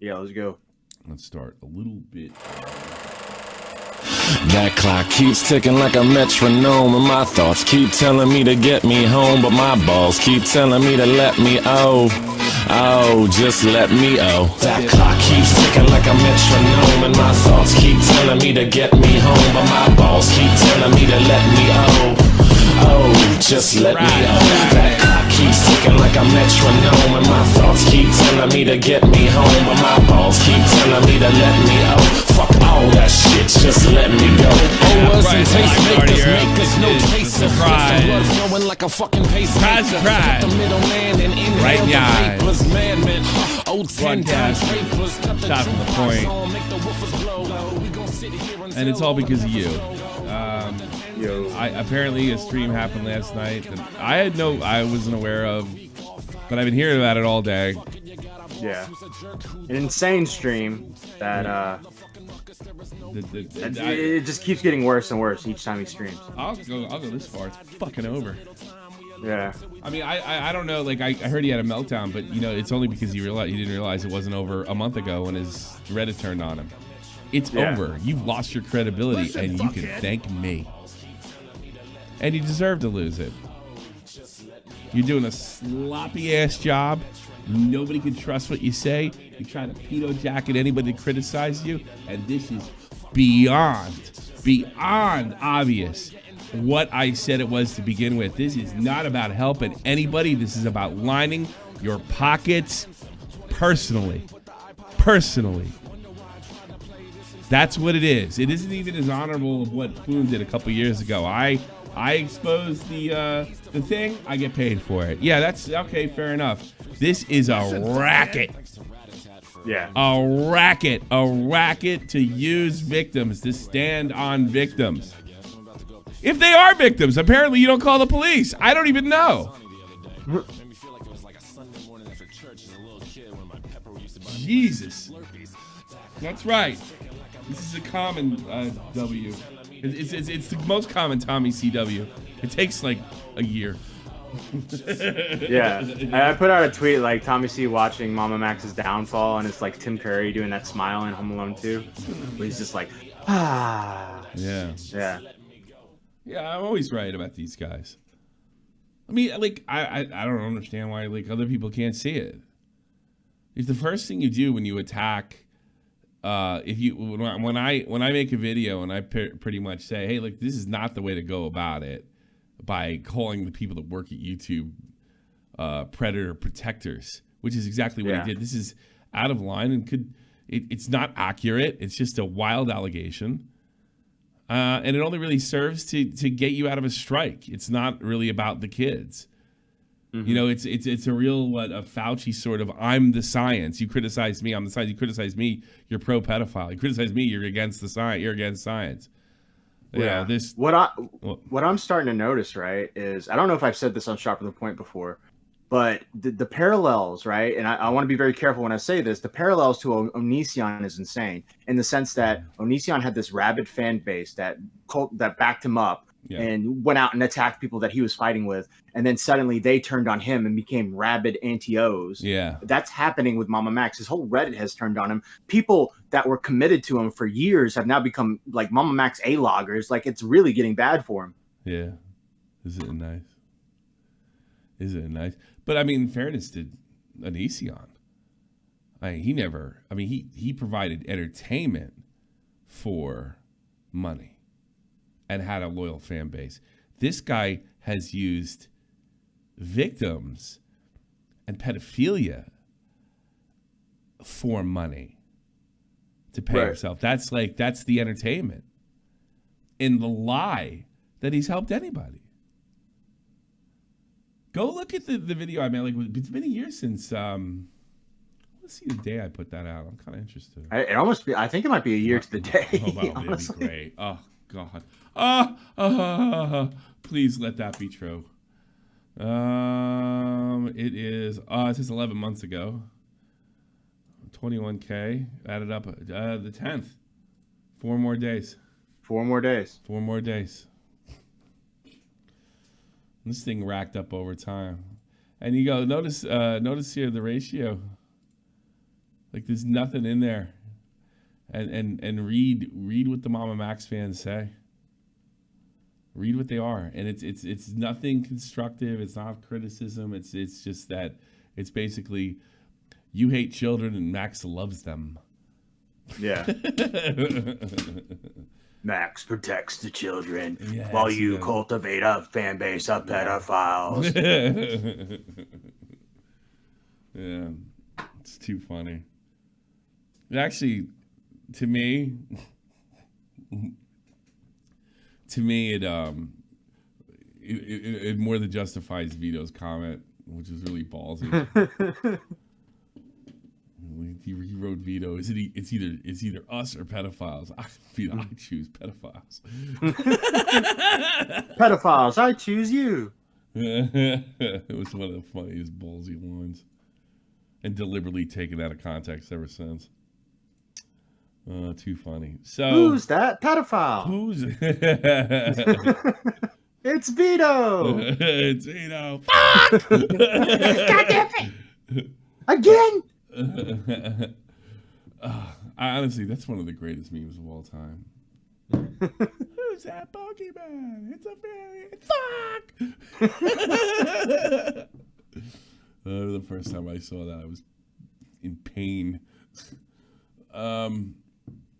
Yeah, let's go. Let's start a little bit. That clock keeps ticking like a metronome, and my thoughts keep telling me to get me home, but my balls keep telling me to let me just let me That clock keeps ticking like a metronome, and my thoughts keep telling me to get me home, but my balls keep telling me to let me just let me That clock keeps ticking like a metronome, and my thoughts keep telling me to get me home, but my balls keep telling me to let me fuck all that shit, just let me go. Right, Tastemakers, no chaser. Surprise. Blood flowing like a fucking pacemaker. Surprise. The middleman and inhale Right in the eye. vapors. Madman, oh, 10 times papers. Shot from the point. And it's all because of you. Apparently a stream happened last night that I wasn't aware of, but I've been hearing about it all day. Yeah, an insane stream that it just keeps getting worse and worse each time he streams. I'll go this far. It's fucking over. Yeah. I mean, I don't know. Like I heard he had a meltdown, but you know, it's only because he didn't realize it wasn't over a month ago when his Reddit turned on him. It's over. You've lost your credibility, and you can thank me. And you deserve to lose it. You're doing a sloppy ass job. Nobody can trust what you say. You try to pedo jacket anybody that criticizes you, and this is beyond obvious what I said it was to begin with. This is not about helping anybody. This is about lining your pockets personally. That's what it is. It isn't even as honorable of what Boone did a couple years ago. I exposed the thing. I get paid for it. Yeah, that's okay. Fair enough. This is a racket. Yeah. A racket to use victims, to stand on victims. If they are victims, apparently you don't call the police. I don't even know. Jesus. That's right. This is a common W. It's the most common Tommy CW. It takes like a year. Yeah, I put out a tweet like Tommy C watching MamaMax's downfall, and it's like Tim Curry doing that smile in Home Alone 2, where he's just like, Yeah. Yeah, I'm always right about these guys. I mean, like, I don't understand why like other people can't see it. It's the first thing you do when you attack. When I make a video and I pretty much say, hey, look, this is not the way to go about it, by calling the people that work at YouTube predator protectors, which is exactly what I did. This is out of line and it's not accurate. It's just a wild allegation. And it only really serves to get you out of a strike. It's not really about the kids. Mm-hmm. You know, it's a real a Fauci sort of, I'm the science. You criticize me, I'm the science. You criticize me, you're pro pedophile. You criticize me, you're against the science. You're against science. Yeah. What I'm starting to notice, right, is I don't know if I've said this on Sharp of the Point before, but the parallels, right, and I want to be very careful when I say this, the parallels to Onision is insane in the sense that Onision had this rabid fan base that backed him up and went out and attacked people that he was fighting with, and then suddenly they turned on him and became rabid anti-Os. Yeah. That's happening with MamaMax. His whole Reddit has turned on him. People that were committed to him for years have now become like MamaMax A-loggers. Like, it's really getting bad for him. Yeah. Isn't it nice? Isn't it nice? But I mean, in fairness to Onision, he provided entertainment for money and had a loyal fan base. This guy has used victims and pedophilia for money to pay himself. That's the entertainment in the lie that he's helped anybody. Go look at the video I made. Like, it's been a year since. Let's see the day I put that out. I'm kind of interested. I think it might be a year to the day. That'd be great. Oh God. Please let that be true. It is. It says 11 months ago. 21K added up. The 10th. 4 more days. 4 more days. 4 more days. This thing racked up over time. And you go, notice here the ratio. Like there's nothing in there. And read what the MamaMax fans say. Read what they are, and it's nothing constructive. It's not criticism. It's just that it's basically you hate children and Max loves them. Yeah. Max protects the children while you cultivate a fan base of pedophiles. Yeah, it's too funny. Actually, to me, it more than justifies Vito's comment, which is really ballsy. He wrote Vito. It's either us or pedophiles. Vito, I choose pedophiles. Pedophiles, I choose you. It was one of the funniest ballsy ones, and deliberately taken out of context ever since. Too funny. So who's that pedophile? Who's It's Vito. It's Vito. Fuck! God damn it! Again. Honestly, that's one of the greatest memes of all time. Who's that Pokemon? It's a fairy. Fuck! The first time I saw that, I was in pain.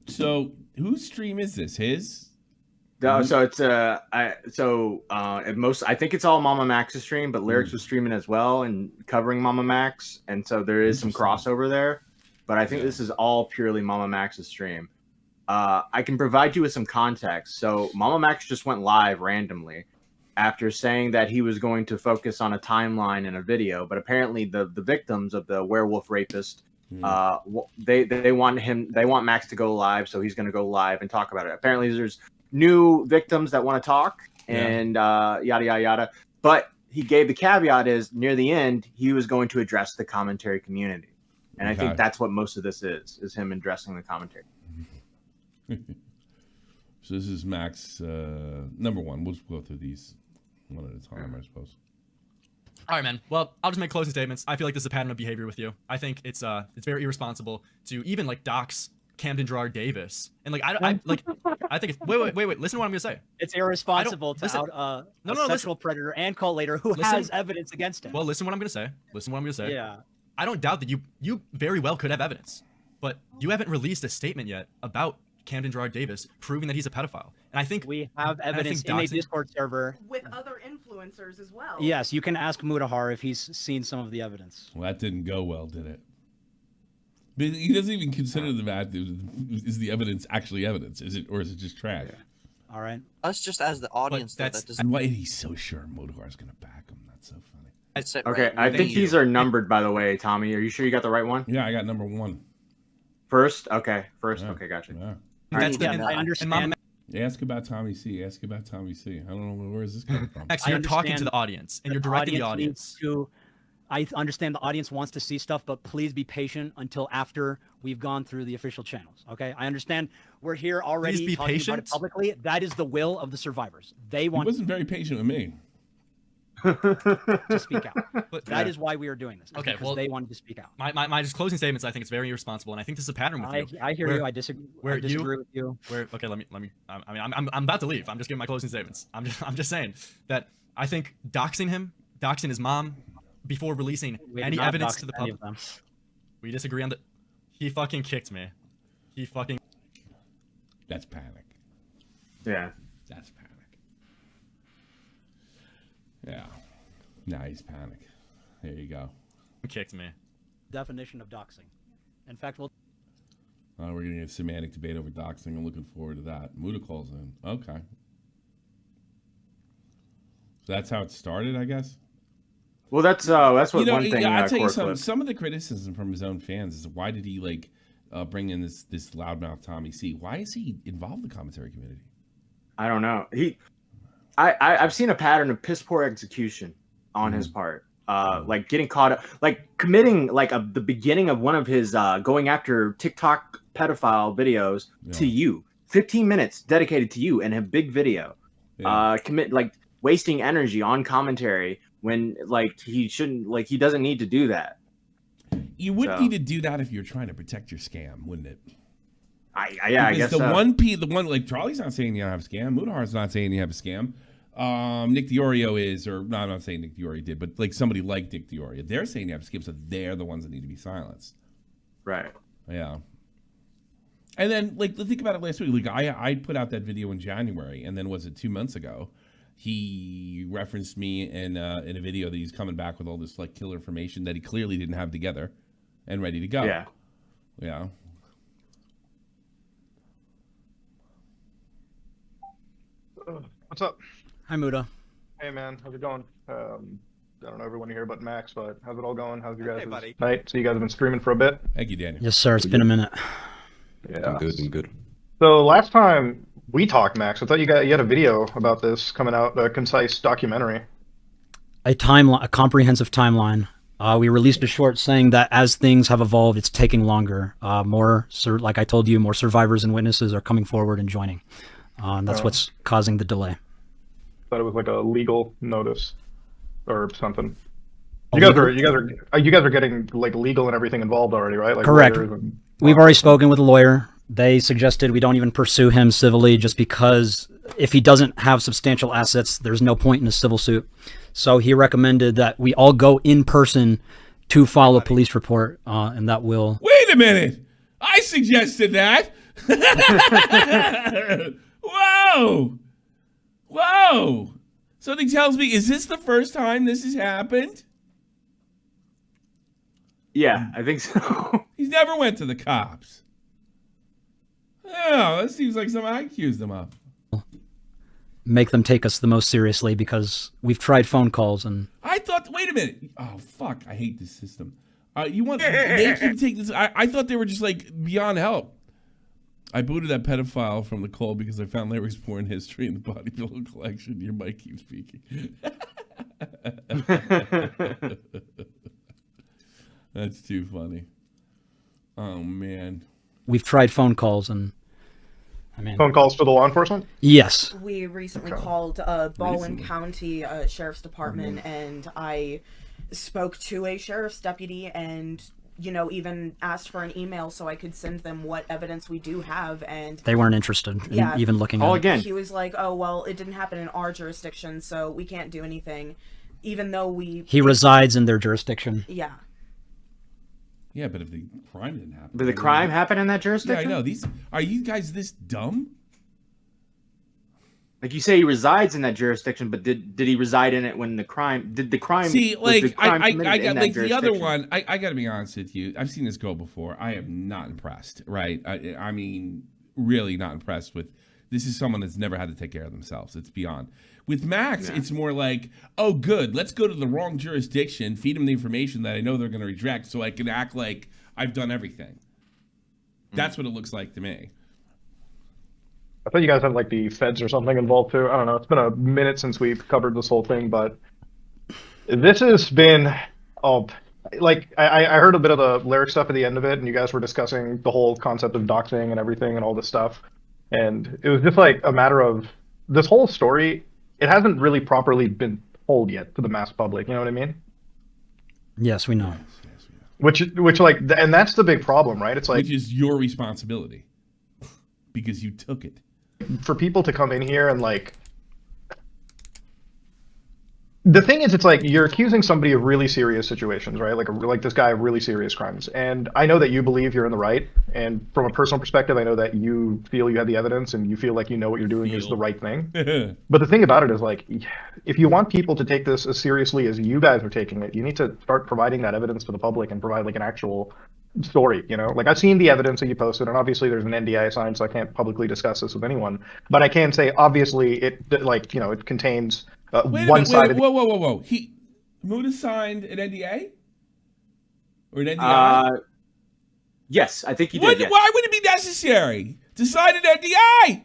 So whose stream is this? His? No, so it's I think it's all MamaMax's stream, but Lyrics was streaming as well and covering MamaMax, and so there is some crossover there. But I think this is all purely MamaMax's stream. I can provide you with some context. So MamaMax just went live randomly after saying that he was going to focus on a timeline in a video, but apparently the victims of the werewolf rapist, they want Max to go live, so he's going to go live and talk about it. Apparently there's new victims that want to talk and yada yada yada, but he gave the caveat is near the end he was going to address the commentary community, and I think that's what most of this is him addressing the commentary. So this is Max number one. We'll just go through these one at a time, I suppose. All right, man. Well, I'll just make closing statements. I feel like this is a pattern of behavior with you. I think it's very irresponsible to even like dox Camden Gerard Davis, and like I think it's wait. Listen to what I'm gonna say. It's irresponsible to out a sexual predator and cult leader who has evidence against him. Well, listen what I'm gonna say. Yeah. I don't doubt that you very well could have evidence, but you haven't released a statement yet about Camden Gerard Davis proving that he's a pedophile. And I think we have evidence in a Discord server with other influencers as well. Yes, you can ask Mutahar if he's seen some of the evidence. Well, that didn't go well, did it? But he doesn't even consider is the evidence actually evidence? Is it, or is it just trash? All right. Us just as the audience, though, that doesn't. And why is he so sure Motohar's going to back him? That's so funny. That's it, Okay, right? I think these are numbered, by the way, Tommy. Are you sure you got the right one? Yeah, I got number one. First? Okay, first. Yeah. Okay, gotcha. Yeah. I understand. Ask about Tommy C. Ask about Tommy C. I don't know where is this coming from. Max, you're talking to the audience, and you're directing the audience. I understand the audience wants to see stuff, but please be patient until after we've gone through the official channels. Okay, I understand we're here already talking about it publicly. That is the will of the survivors. They want. He wasn't very patient with me. To speak out. But that is why we are doing this. Okay, well, they wanted to speak out. My just closing statements. I think it's very irresponsible, and I think this is a pattern with you. I hear you. I disagree. I disagree with you. Okay, let me. I mean, I'm about to leave. I'm just giving my closing statements. I'm just saying that I think doxing his mom before releasing any evidence to the public. We disagree on the. He fucking kicked me. He fucking. That's panic. Yeah. That's panic. Yeah. Now he's panic. There you go. He kicked me. Definition of doxing. In fact, we're going to get a semantic debate over doxing. I'm looking forward to that. Muda calls in. Okay. So that's how it started, I guess? Well, that's what one thing. I'll tell you something. Some of the criticism from his own fans is why did he bring in this loudmouth Tommy C? Why is he involved in the commentary community? I don't know. I've seen a pattern of piss poor execution on his part. Like getting caught up, like committing the beginning of one of his going after TikTok pedophile videos to you. 15 minutes dedicated to you in a big video. Yeah. Wasting energy on commentary when he shouldn't, he doesn't need to do that. You would need to do that if you're trying to protect your scam, wouldn't it? I guess the one like Charlie's not saying you don't have a scam. Mudahar's not saying you have a scam. Nick Diorio is, or no, I'm not saying Nick Diorio did, but like somebody like Nick Diorio, they're saying you have a scam, so they're the ones that need to be silenced. Right. Yeah. And then, like, think about it last week. Like, I put out that video in January, and then was it 2 months ago? He referenced me in a video that he's coming back with all this like killer information that he clearly didn't have together and ready to go. Yeah. Yeah. What's up? Hi, Muda. Hey, man. How's it going? I don't know everyone here but Max, but how's it all going? How's your guys' night? So you guys have been streaming for a bit? Thank you, Daniel. Yes, sir. It's been a minute. Yeah. I'm good. So last time we talked, Max, I thought you had a video about this coming out, a concise documentary. A comprehensive timeline. We released a short saying that as things have evolved, it's taking longer. Like I told you, more survivors and witnesses are coming forward and joining. And that's what's causing the delay. Thought it was like a legal notice or something. You guys are getting like legal and everything involved already, right? Like correct. We've already spoken with a lawyer. They suggested we don't even pursue him civilly just because if he doesn't have substantial assets, there's no point in a civil suit. So he recommended that we all go in person to file a police report, and that will... Wait a minute! I suggested that! Whoa! Whoa! Something tells me, is this the first time this has happened? Yeah, I think so. He's never went to the cops. Oh, that seems like something I accused him of. Make them take us the most seriously because we've tried phone calls and... I thought, wait a minute. Oh, fuck. I hate this system. You want they can take this? I thought they were just like beyond help. I booted that pedophile from the call because I found Larry's porn history in the body pillow collection. Your mic keeps speaking. That's too funny. Oh, man. We've tried phone calls and... Phone calls to the law enforcement? Yes. We recently called Baldwin County Sheriff's Department, and I spoke to a sheriff's deputy and, you know, even asked for an email so I could send them what evidence we do have, and... They weren't interested in even looking at it. Again. He was like, oh, well, it didn't happen in our jurisdiction, so we can't do anything, even though we... He resides in their jurisdiction. Yeah. Yeah, but if the crime didn't happen... Did the crime happen in that jurisdiction? Yeah, I know. Are you guys this dumb? Like you say, he resides in that jurisdiction, but did he reside in it when the crime... Did the crime... See, like, I got, like, the other jurisdiction? one, I got to be honest with you. I've seen this go before. I am not impressed, right? I mean, really not impressed with... This is someone that's never had to take care of themselves. It's beyond. With Max, it's more like, oh, good, let's go to the wrong jurisdiction, feed them the information that I know they're going to reject so I can act like I've done everything. That's what it looks like to me. I thought you guys had like the feds or something involved too. I don't know. It's been a minute since we've covered this whole thing, but this has been, like I heard a bit of the lyric stuff at the end of it, and you guys were discussing the whole concept of doxing and everything and all this stuff. And it was just like a matter of this whole story. It hasn't really properly been told yet to the mass public. You know what I mean? Yes, we know. Which like, and that's the big problem, right? It's like, which is your responsibility because you took it. For people to come in here and like, the thing is, it's like you're accusing somebody of really serious situations, right? Like this guy of really serious crimes. And I know that you believe you're in the right. And from a personal perspective, I know that you feel you have the evidence and you feel like you know what you're doing is the right thing. But the thing about it is, like, if you want people to take this as seriously as you guys are taking it, you need to start providing that evidence to the public and provide like an actual story, you know? Like, I've seen the evidence that you posted, and obviously there's an NDA signed, so I can't publicly discuss this with anyone. But I can say, obviously, it, like, you know, it contains one side of the... Whoa. Muda signed an NDA? Or an NDI? Yes, I think he did. Why would it be necessary to sign an NDI?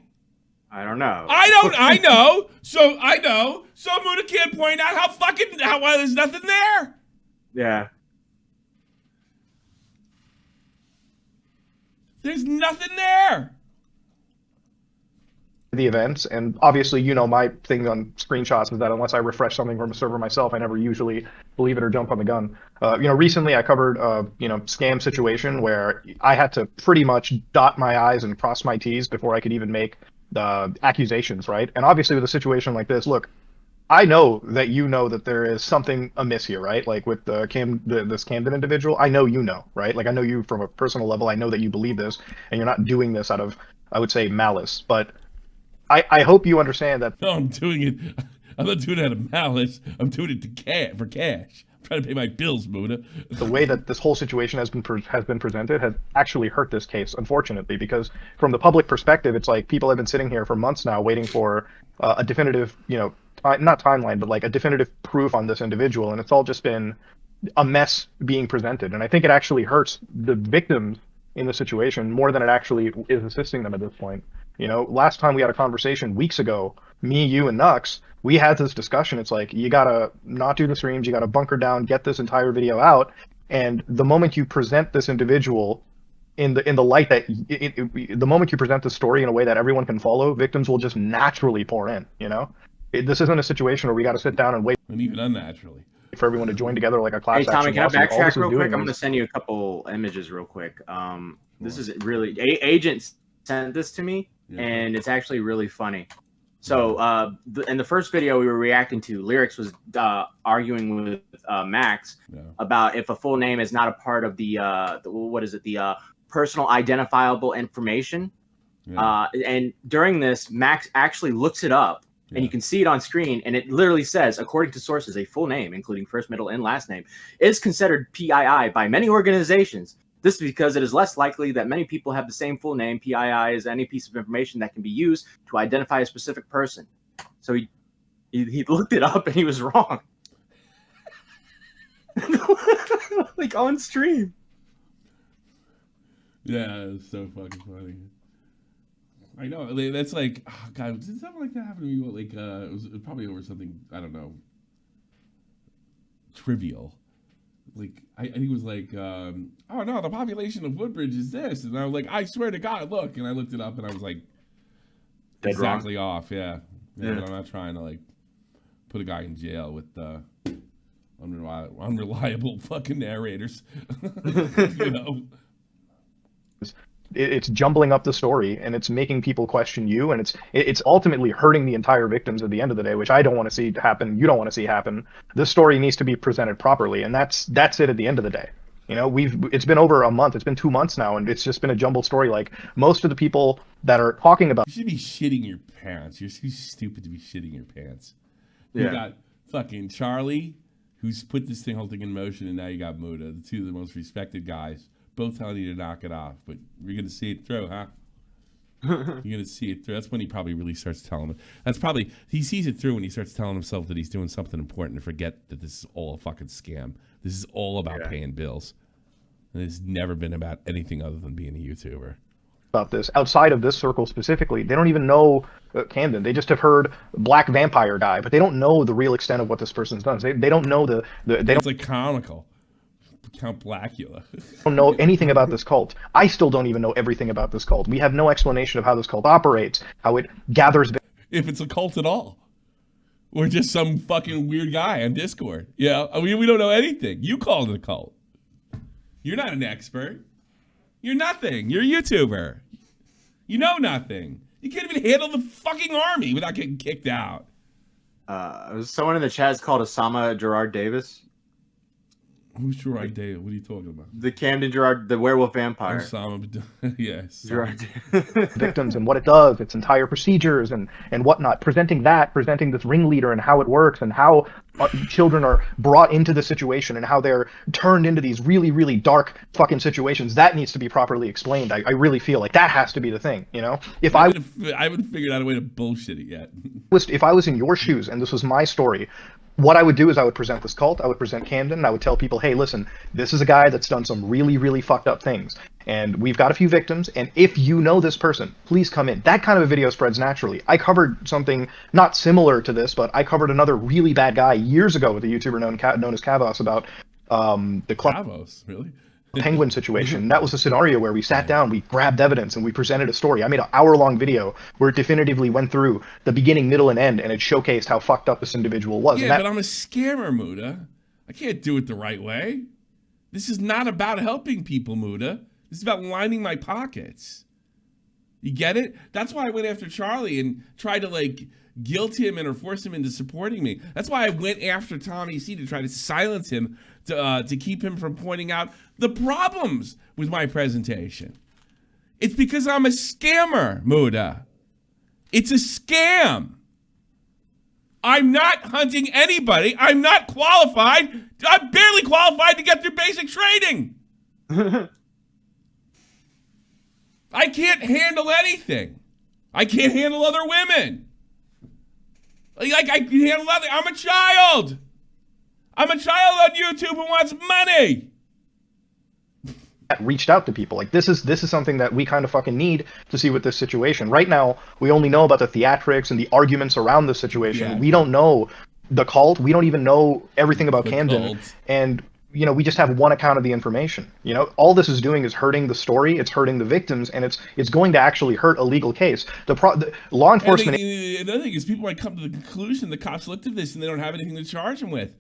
I don't know. I know. So Muda can't point out how there's nothing there. Yeah. There's nothing there. The events, and obviously, you know, my thing on screenshots is that unless I refresh something from a server myself, I never usually believe it or jump on the gun. Recently I covered scam situation where I had to pretty much dot my I's and cross my T's before I could even make the accusations, right? And obviously with a situation like this, look, I know that you know that there is something amiss here, right? Like with this Camden individual, I know you know, right? Like I know you from a personal level. I know that you believe this, and you're not doing this out of, I would say, malice. But I hope you understand that. No, I'm doing it. I'm not doing it out of malice. I'm doing it for cash. I'm trying to pay my bills, Buddha. The way that this whole situation has been presented has actually hurt this case, unfortunately, because from the public perspective, it's like people have been sitting here for months now waiting for a definitive, not timeline, but like a definitive proof on this individual, and it's all just been a mess being presented. And I think it actually hurts the victims in the situation more than it actually is assisting them at this point. Last time we had a conversation weeks ago, me, you, and Nux, we had this discussion. It's like, you gotta not do the streams, you gotta bunker down, get this entire video out, and the moment you present this individual in the light that the moment you present the story in a way that everyone can follow, victims will just naturally pour in. This isn't a situation where we got to sit down and wait, and even unnaturally, for everyone to join together like a class action. Hey Tommy, can I backtrack real quick? I'm going to send you a couple images real quick. This is really agent sent this to me, and it's actually really funny. So in the first video we were reacting to, Lyrics was arguing with Max about if a full name is not a part of the personal identifiable information. And during this, Max actually looks it up, and you can see it on screen, and it literally says, according to sources, a full name, including first, middle, and last name, is considered PII by many organizations. This is because it is less likely that many people have the same full name. PII is any piece of information that can be used to identify a specific person. So he looked it up, and he was wrong. Like on stream. Yeah, it's so fucking funny. I know. That's like, oh God, did something like that happen to me? Like, it was probably over something, I don't know, trivial. Like, I think it was like, oh no, the population of Woodbridge is this. And I was like, I swear to God, look. And I looked it up, and I was like, dead exactly wrong. Off, yeah. But I'm not trying to, like, put a guy in jail with unreliable fucking narrators. It's jumbling up the story, and it's making people question you, and it's ultimately hurting the entire victims at the end of the day, which I don't want to see happen. You don't want to see happen. This story needs to be presented properly, and that's it at the end of the day. It's been over a month. It's been 2 months now, and it's just been a jumbled story. Like most of the people that are talking about, you should be shitting your pants. You're too stupid to be shitting your pants. Yeah. You got fucking Charlie, who's put this whole thing in motion, and now you got Muda, the two of the most respected guys, both telling you to knock it off. But you're gonna see it through, huh? You're gonna see it through. That's when he probably really starts telling him. He sees it through when he starts telling himself that he's doing something important, and forget that this is all a fucking scam. This is all about paying bills, and it's never been about anything other than being a YouTuber. About this outside of this circle specifically, they don't even know Camden. They just have heard Black Vampire guy, but they don't know the real extent of what this person's done. They don't know It's like comical. Count Blackula. Don't know anything about this cult. I still don't even know everything about this cult. We have no explanation of how this cult operates, how it gathers. If it's a cult at all, or just some fucking weird guy on Discord. Yeah, I mean, we don't know anything. You called it a cult. You're not an expert. You're nothing. You're a YouTuber. You know nothing. You can't even handle the fucking army without getting kicked out. Someone in the chat is called Osama Gerard Davis. Who's Gerard Davis? What are you talking about? The Camden Gerard, the werewolf vampire. Osama, yes. Gerard. Victims and what it does, its entire procedures and whatnot. Presenting this ringleader and how it works, and how children are brought into the situation, and how they're turned into these really, really dark fucking situations. That needs to be properly explained. I really feel like that has to be the thing. If I haven't figured out a way to bullshit it yet. If I was in your shoes and this was my story, what I would do is I would present this cult, I would present Camden, and I would tell people, hey, listen, this is a guy that's done some really, really fucked up things, and we've got a few victims, and if you know this person, please come in. That kind of a video spreads naturally. I covered something not similar to this, but I covered another really bad guy years ago with a YouTuber known as Kavos about the Kavos, really? Penguin situation. That was a scenario where we sat down, we grabbed evidence, and we presented a story. I made an hour-long video where it definitively went through the beginning, middle, and end, and it showcased how fucked up this individual was. Yeah, but I'm a scammer, Muda. I can't do it the right way. This is not about helping people, Muda. This is about lining my pockets. You get it? That's why I went after Charlie and tried to like guilt him and or force him into supporting me. That's why I went after Tommy C to try to silence him, to keep him from pointing out the problems with my presentation. It's because I'm a scammer, Muda. It's a scam. I'm not hunting anybody. I'm not qualified. I'm barely qualified to get through basic training. I can't handle anything. I can't handle other women. Like I can handle nothing. I'm a child. I'm a child on YouTube who wants money. Reached out to people. Like this is something that we kind of fucking need to see with this situation. Right now, we only know about the theatrics and the arguments around this situation. Yeah. We don't know the cult. We don't even know everything about Camden. And you know, we just have one account of the information. You know, all this is doing is hurting the story. It's hurting the victims, and it's going to actually hurt a legal case. The law enforcement. Another thing is people might come to the conclusion the cops looked at this and they don't have anything to charge him with.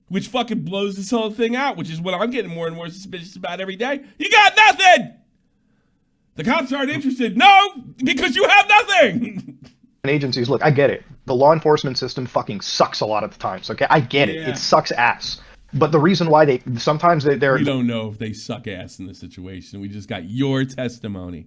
Which fucking blows this whole thing out, which is what I'm getting more and more suspicious about every day. You got nothing! The cops aren't interested. No, because you have nothing! Agencies, look, I get it. The law enforcement system fucking sucks a lot of the times, okay? I get it. It sucks ass. But the reason why sometimes they're... We don't know if they suck ass in this situation. We just got your testimony.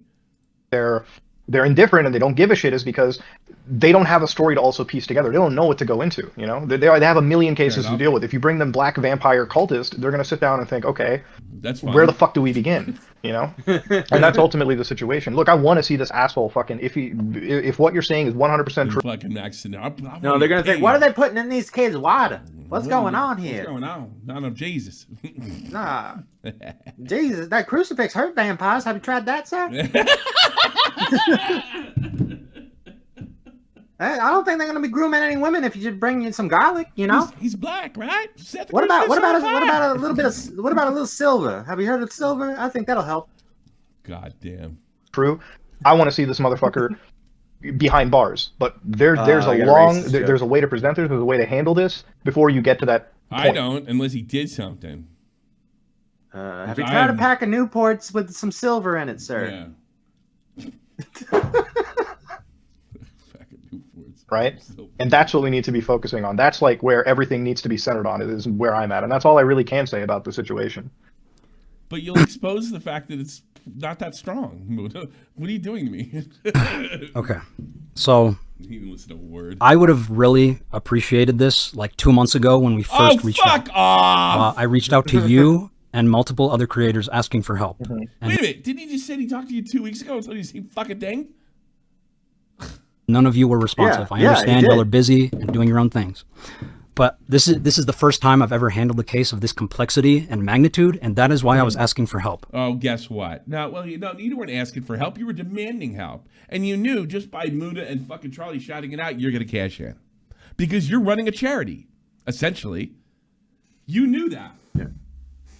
They're indifferent and they don't give a shit is because they don't have a story to also piece together. They don't know what to go into, you know? They have a million cases to deal with. If you bring them black vampire cultist, they're going to sit down and think, okay, that's fine. Where the fuck do we begin, you know? And that's ultimately the situation. Look, I want to see this asshole fucking, if what you're saying is 100% true. Fucking accident. No, they're going to think, what are they putting in these kids' water? What's going on here? What's going on? None of Jesus. Nah. Jesus, that crucifix hurt vampires. Have you tried that, sir? I don't think they're gonna be grooming any women if you just bring in some garlic, you know. He's black, right? What about a little silver? Have you heard of silver? I think that'll help. God damn. True. I want to see this motherfucker behind bars, but there's a way to present this, there's a way to handle this before you get to that point. I don't, unless he did something. Have you tried a pack of Newports with some silver in it, sir? Yeah. Right? And that's what we need to be focusing on. That's like where everything needs to be centered on. It is where I'm at. And that's all I really can say about the situation. But you'll expose the fact that it's not that strong. What are you doing to me? Okay. So I would have really appreciated this like 2 months ago when we first reached out. Off! I reached out to you and multiple other creators asking for help. Mm-hmm. Wait a minute. Didn't he just say he talked to you 2 weeks ago and told you the same fucking thing? None of you were responsive. I understand y'all are busy and doing your own things. But this is the first time I've ever handled a case of this complexity and magnitude, and that is why I was asking for help. Oh, guess what? You weren't asking for help. You were demanding help. And you knew just by Muda and fucking Charlie shouting it out, you're going to cash in. Because you're running a charity, essentially. You knew that. Yeah.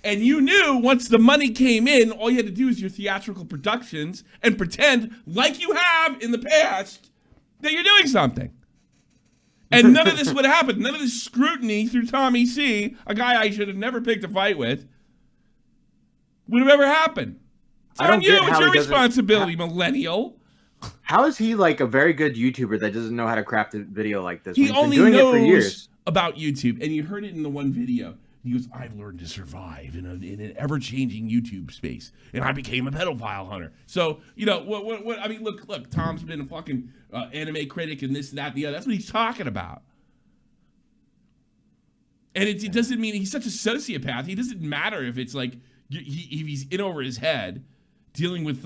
And you knew once the money came in, all you had to do is your theatrical productions and pretend like you have in the past that you're doing something. And none of this would happen. None of this scrutiny through Tommy C, a guy I should have never picked a fight with, would have ever happened. It's on you. It's your responsibility, millennial. How is he like a very good YouTuber that doesn't know how to craft a video like this? He only knows about YouTube, and you heard it in the one video. He goes, I've learned to survive in an ever-changing YouTube space, and I became a pedophile hunter. So, you know, what I mean, look, Tom's been a fucking anime critic and this, that, the other. That's what he's talking about. And it doesn't mean he's such a sociopath. He doesn't matter if it's like, if he's in over his head, dealing with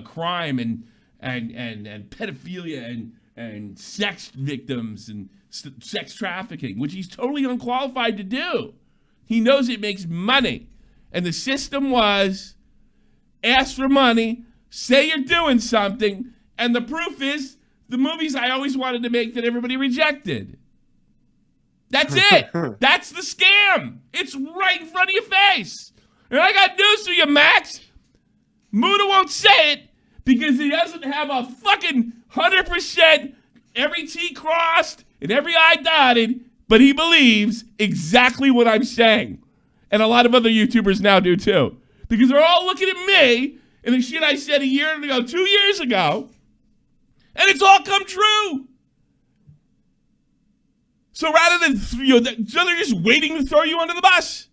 crime and pedophilia and sex victims and sex trafficking, which he's totally unqualified to do. He knows it makes money. And the system was, ask for money, say you're doing something, and the proof is the movies I always wanted to make that everybody rejected. That's it. That's the scam. It's right in front of your face. And I got news for you, Max. Muda won't say it because he doesn't have a fucking 100% every T crossed and every I dotted but he believes exactly what I'm saying. And a lot of other YouTubers now do too. Because they're all looking at me and the shit I said a year ago, 2 years ago, and it's all come true. So rather than, so they're just waiting to throw you under the bus.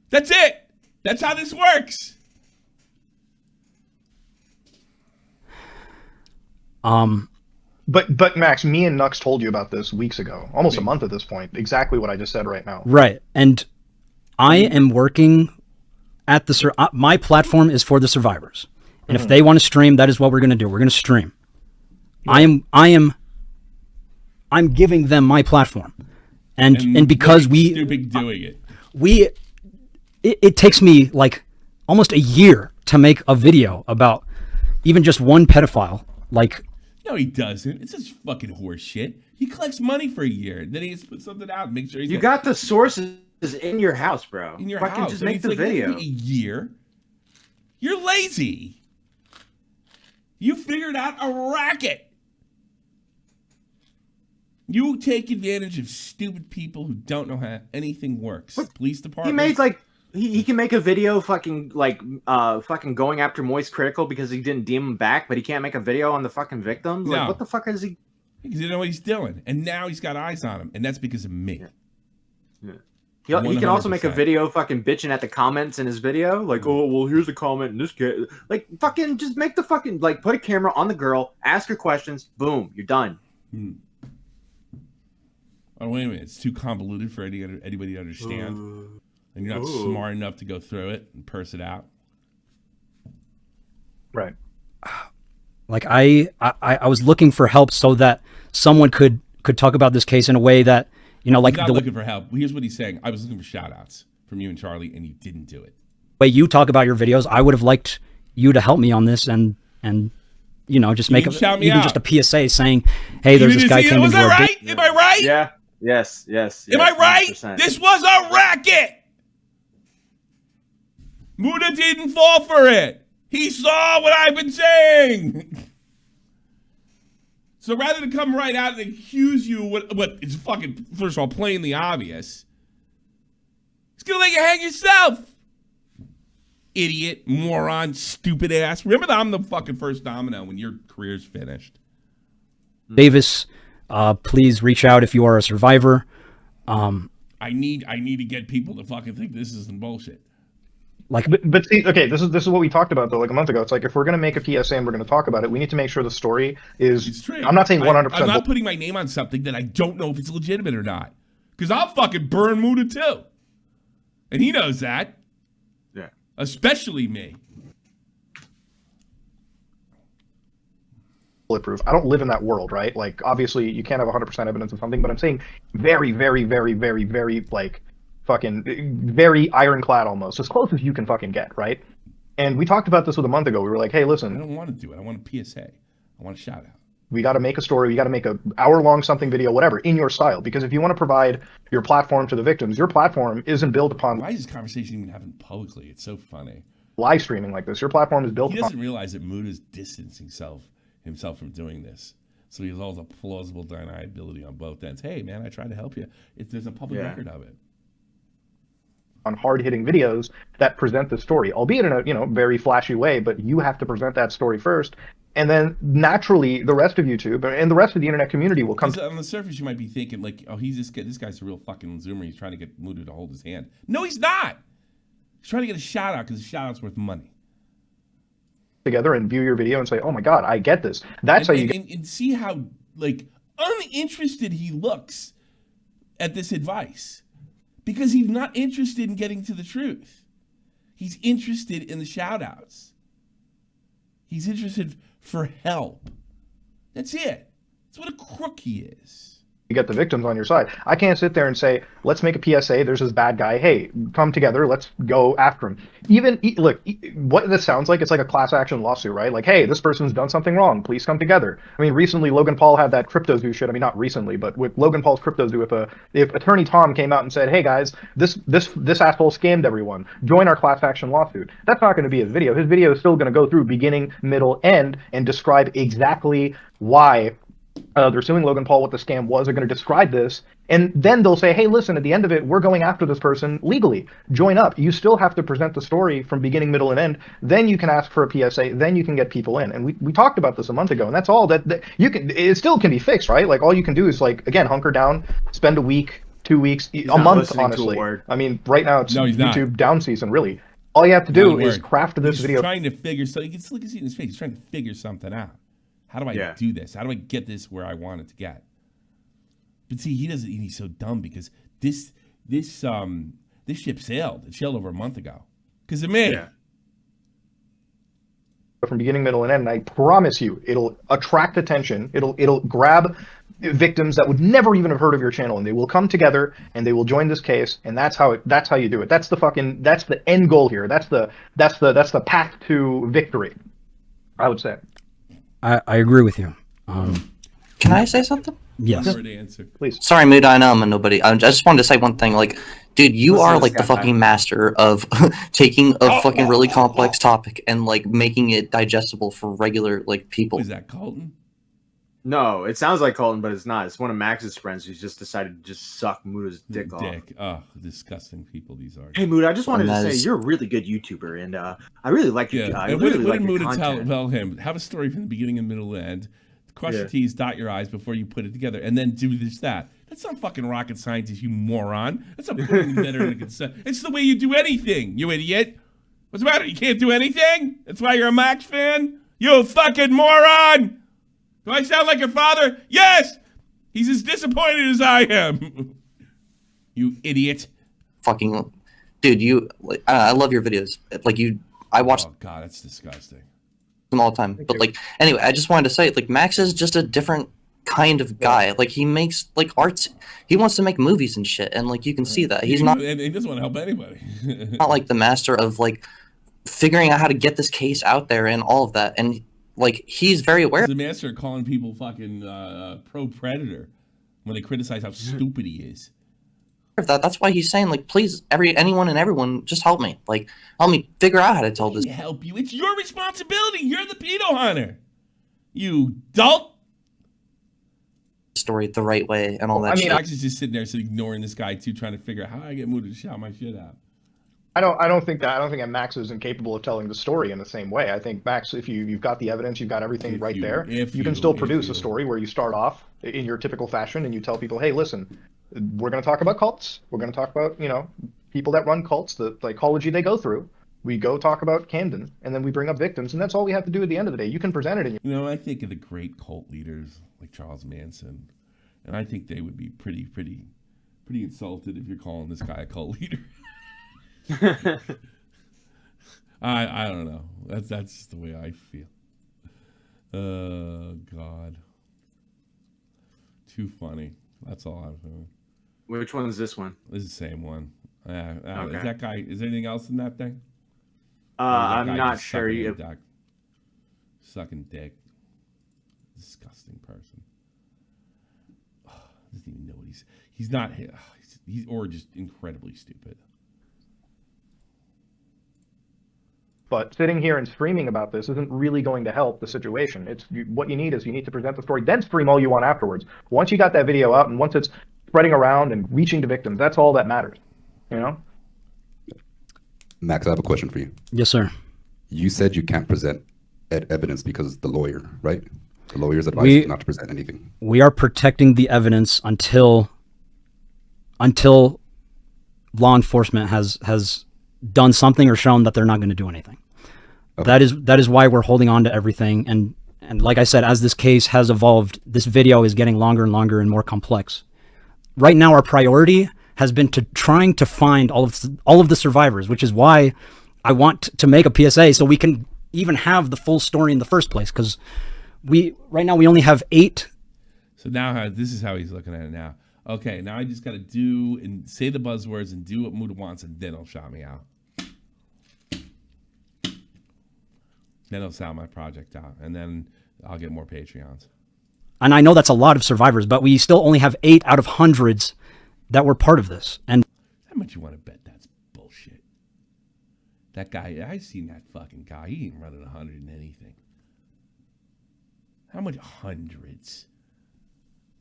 That's it. That's how this works. But Max, me and Nux told you about this weeks ago, almost a month at this point. Exactly what I just said right now. Right, and I am working at the my platform is for the survivors, and if they want to stream, that is what we're going to do. We're going to stream. Yeah. I'm giving them my platform, and because stupid doing it takes me like almost a year to make a video about even just one pedophile. Like, no, he doesn't. It's just fucking horse shit. He collects money for a year, then he has to put something out and make sure you got the sources in your house, bro. In your fucking house. Just make the video. A year. You're lazy. You figured out a racket. You take advantage of stupid people who don't know how anything works. But police department. He made like he can make a video fucking going after Moist Critical because he didn't deem him back, but he can't make a video on the fucking victims. Like, what the fuck is he? Because he didn't know what he's doing, and now he's got eyes on him, and that's because of me. Yeah. He can also make a video fucking bitching at the comments in his video, like, oh well, here's a comment in this case. Like, fucking just make the fucking put a camera on the girl, ask her questions, boom, you're done. Oh, wait a minute. It's too convoluted for anybody to understand. And you're not smart enough to go through it and purse it out. Right. Like, I was looking for help so that someone could talk about this case in a way that, you know, like... He's not looking for help. Here's what he's saying. I was looking for shout-outs from you and Charlie, and you didn't do it. The way you talk about your videos, I would have liked you to help me on this and you know, just make just a PSA saying, hey, there's this guy came into our... right? Am I right? Yeah. Yes. Am I right? 100%. This was a racket! Muda didn't fall for it. He saw what I've been saying. So rather than come right out and accuse you of what is fucking, first of all, plainly obvious, he's gonna let you hang yourself. Idiot, moron, stupid ass. Remember that I'm the fucking first domino when your career's finished. Davis, please reach out if you are a survivor. I need to get people to fucking think this isn't bullshit. Like, but see, okay, this is what we talked about though, like a month ago. It's like if we're gonna make a PSA and we're gonna talk about it, we need to make sure the story is. True. I'm not saying 100%. I'm not putting my name on something that I don't know if it's legitimate or not, because I'll fucking burn Muda too, and he knows that. Yeah. Especially me. Bulletproof. I don't live in that world, right? Like, obviously, you can't have 100% evidence of something, but I'm saying very, very, very, very, very, like, fucking very ironclad almost, as close as you can fucking get, right? And we talked about this a month ago. We were like, hey, listen. I don't want to do it. I want a PSA. I want a shout out. We got to make a story. We got to make a hour-long something video, whatever, in your style. Because if you want to provide your platform to the victims, your platform isn't built upon... Why is this conversation even happening publicly? It's so funny. Live streaming like this. Your platform is built upon... He doesn't realize that Muda's distancing himself from doing this. So he has all the plausible deniability on both ends. Hey, man, I tried to help you. There's a public record of it. On hard-hitting videos that present the story, albeit in a very flashy way, but you have to present that story first, and then naturally the rest of YouTube and the rest of the internet community will come. On the surface, you might be thinking like, oh, this guy's a real fucking zoomer. He's trying to get Muda to hold his hand. No, he's not. He's trying to get a shout out because a shout out's worth money. Together and view your video and say, oh my god, I get this. That's how you get. And see how like uninterested he looks at this advice. Because he's not interested in getting to the truth. He's interested in the shout-outs. He's interested for help. That's it. That's what a crook he is. You get the victims on your side. I can't sit there and say, let's make a PSA, there's this bad guy, hey, come together, let's go after him. Look, what this sounds like, it's like a class action lawsuit, right? Like, hey, this person's done something wrong, please come together. I mean, recently Logan Paul had that crypto zoo shit. I mean, not recently, but with Logan Paul's crypto zoo, if Attorney Tom came out and said, hey guys, this asshole scammed everyone, join our class action lawsuit. That's not going to be his video. His video is still going to go through beginning, middle, end, and describe exactly why They're suing Logan Paul what the scam was. They're going to describe this. And then they'll say, hey, listen, at the end of it, we're going after this person legally. Join up. You still have to present the story from beginning, middle, and end. Then you can ask for a PSA. Then you can get people in. And we talked about this a month ago. And that's all that you can. It still can be fixed, right? Like all you can do is like, again, hunker down, spend a week, 2 weeks, a month, honestly. I mean, right now it's YouTube down season, really. All you have to do is craft this video. He's trying to figure, so you can see in his face, he's trying to figure something out. How do I do this? How do I get this where I want it to get? But see, he doesn't. He's so dumb because this ship sailed. It sailed over a month ago because of me. Yeah. From beginning, middle, and end, and I promise you, it'll attract attention. It'll grab victims that would never even have heard of your channel, and they will come together and they will join this case. And that's how you do it. That's the end goal here. That's the path to victory, I would say. I agree with you. Can I say something? Yes. Please. Sorry, Mood, I know I'm a nobody. I just wanted to say one thing. Like, dude, you are like the fucking master of taking a fucking really complex topic and like making it digestible for regular like people. Is that Colton? No, it sounds like Colton, but it's not. It's one of Max's friends who's just decided to just suck Muda's dick off. Oh, disgusting people these are. Hey, Muda, I just wanted to say you're a really good YouTuber, and I really like you. I really like your content. Tell him, have a story from the beginning and middle and end. Cross your T's, dot your I's before you put it together, and then do this, that. That's not fucking rocket science, you moron. That's not putting together in a consent. It's the way you do anything, you idiot. What's the matter? You can't do anything? That's why you're a Max fan? You fucking moron! Do I sound like your father? Yes! He's as disappointed as I am. You idiot. Fucking... Dude, I love your videos. Like, I watch... Oh, God, that's disgusting. Them all the time. But, like, anyway, I just wanted to say, like, Max is just a different kind of guy. Like, he makes, like, arts... He wants to make movies and shit, and, like, you can see that. He's not... And he doesn't want to help anybody. Not, like, the master of, like, figuring out how to get this case out there and all of that, and... Like, he's very aware. He's the master of calling people fucking pro-predator when they criticize how stupid he is. That's why he's saying, like, please, anyone and everyone, just help me. Like, help me figure out how to tell this. I can't help you. It's your responsibility. You're the pedo hunter. You dolt. Story the right way and all that shit. Max is just sitting there ignoring this guy, too, trying to figure out how I get Muda to shout my shit out. I don't think that Max is incapable of telling the story in the same way. I think Max, if you've got the evidence, you've got everything there, you can still produce a story where you start off in your typical fashion and you tell people, hey, listen, we're going to talk about cults. We're going to talk about, people that run cults, the psychology they go through. We go talk about Camden, and then we bring up victims, and that's all we have to do at the end of the day. You can present it in I think of the great cult leaders like Charles Manson, and I think they would be pretty insulted if you're calling this guy a cult leader. I don't know. That's just the way I feel. God. Too funny. That's all I'm feeling. Which one is this one? This is the same one. Okay. Is that guy? Is there anything else in that thing? I'm not sure. Sucking dick. Disgusting person. Doesn't even know what he's not. He's or just incredibly stupid. But sitting here and screaming about this isn't really going to help the situation. What you need to present the story, then scream all you want afterwards. Once you got that video out and once it's spreading around and reaching to victims, that's all that matters. Max, I have a question for you. Yes, sir. You said you can't present evidence because the lawyer, right? The lawyer's advised you not to present anything. We are protecting the evidence until law enforcement has done something or shown that they're not going to do anything. Okay. That is why we're holding on to everything. And like I said, as this case has evolved, this video is getting longer and longer and more complex. Right now, our priority has been trying to find all of the survivors, which is why I want to make a PSA so we can even have the full story in the first place. Because right now we only have 8. So now this is how he's looking at it now. Okay, now I just got to do and say the buzzwords and do what Muda wants, and then he'll shout me out. Then he'll sound my project out, and then I'll get more Patreons. And I know that's a lot of survivors, but we still only have 8 out of hundreds that were part of this. And how much you want to bet that's bullshit? That guy, I seen that fucking guy. He ain't running 100 in anything. How much hundreds?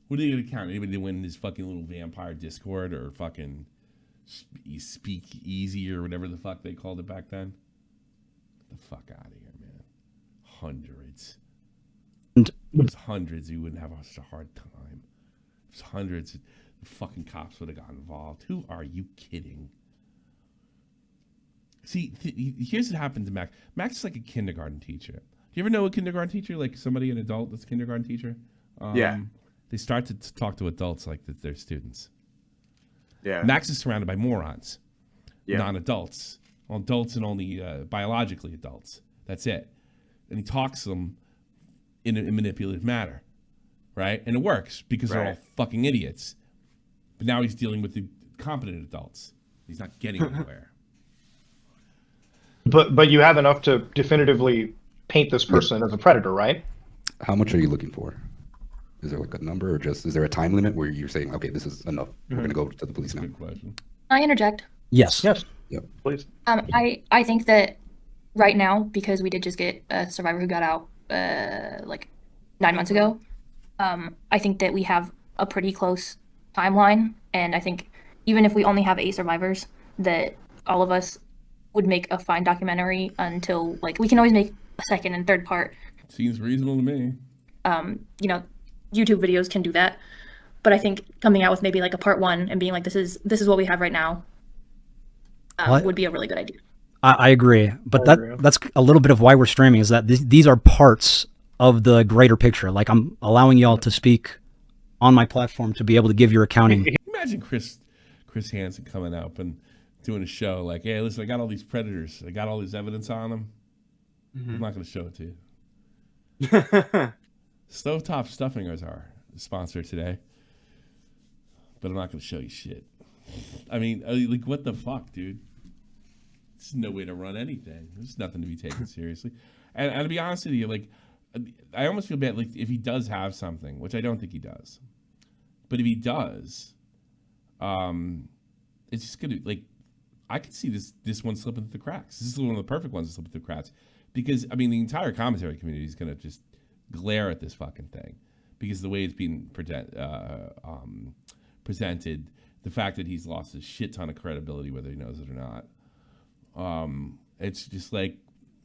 What are they gonna count? Anybody to win this fucking little vampire Discord or fucking Speak Easy or whatever the fuck they called it back then? Get the fuck out of here, man. Hundreds. If it was hundreds, you wouldn't have such a hard time. If it was hundreds, the fucking cops would have gotten involved. Who are you kidding? See, here's what happened to Max. Max is like a kindergarten teacher. Do you ever know a kindergarten teacher, like somebody, an adult that's a kindergarten teacher? Yeah. They start to talk to adults like that they're students. Yeah. Max is surrounded by morons, yeah. Non-adults, adults and only biologically adults. That's it. And he talks to them in a manipulative manner, right? And it works because they're all fucking idiots. But now he's dealing with the competent adults. He's not getting anywhere. But you have enough to definitively paint this person as a predator, right? How much are you looking for? Is there like a number, or just is there a time limit where you're saying, okay, this is enough, we're going to go to the police now? Good question. Can I interject? Yes. Yes. Yep. Please. I think that right now, because we did just get a survivor who got out like 9 months ago, I think that we have a pretty close timeline, and I think even if we only have 8 survivors, that all of us would make a fine documentary until, like, we can always make a second and third part. Seems reasonable to me. You know, YouTube videos can do that, but I think coming out with maybe like a part 1 and being like, this is what we have right now, would be a really good idea. I agree, but that's a little bit of why we're streaming, is that these are parts of the greater picture. Like, I'm allowing y'all to speak on my platform to be able to give your accounting. Imagine Chris Hansen coming up and doing a show like, hey, listen, I got all these predators. I got all this evidence on them. I'm not going to show it to you. Stovetop Stuffing is our sponsor today, but I'm not going to show you shit. I mean, like, what the fuck, dude? There's no way to run anything. There's nothing to be taken seriously. And to be honest with you, like, I almost feel bad, like, if he does have something, which I don't think he does, but if he does, it's just going to, like, I could see this one slipping through the cracks. This is one of the perfect ones to slip through the cracks. Because, I mean, the entire commentary community is going to just glare at this fucking thing. Because the way it's being presented, the fact that he's lost a shit ton of credibility, whether he knows it or not. It's just like,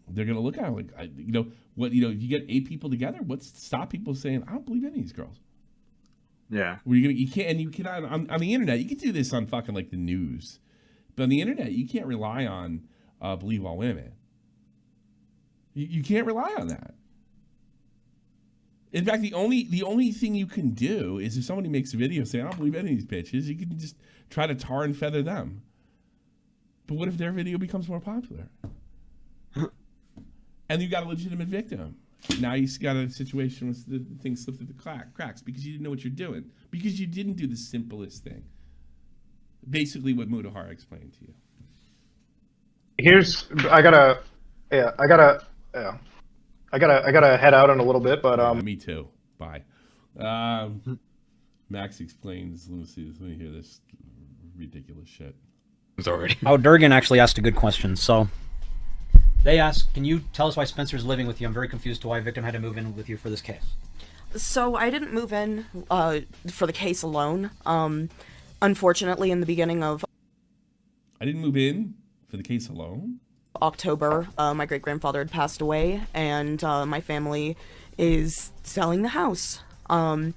they're going to look at him like, if you get 8 people together, what's to stop people saying, I don't believe any of these girls? Yeah. You can on the internet, you can do this on fucking like the news. But on the internet, you can't rely on believe all women. You can't rely on that. In fact, the only thing you can do is if somebody makes a video saying, I don't believe any of these bitches, you can just try to tar and feather them. But what if their video becomes more popular? And you got a legitimate victim. Now you got a situation where the thing slipped through the cracks because you didn't know what you're doing. Because you didn't do the simplest thing. Basically what Mudahar explained to you. I gotta head out in a little bit, but me too. Bye. Max explains. Let me hear this ridiculous shit. It's already. Oh, Durgan actually asked a good question. So they asked, can you tell us why Spencer's living with you? I'm very confused to why a victim had to move in with you for this case. So I didn't move in for the case alone. Unfortunately, in the beginning of I didn't move in for the case alone. October, my great-grandfather had passed away, and my family is selling the house. And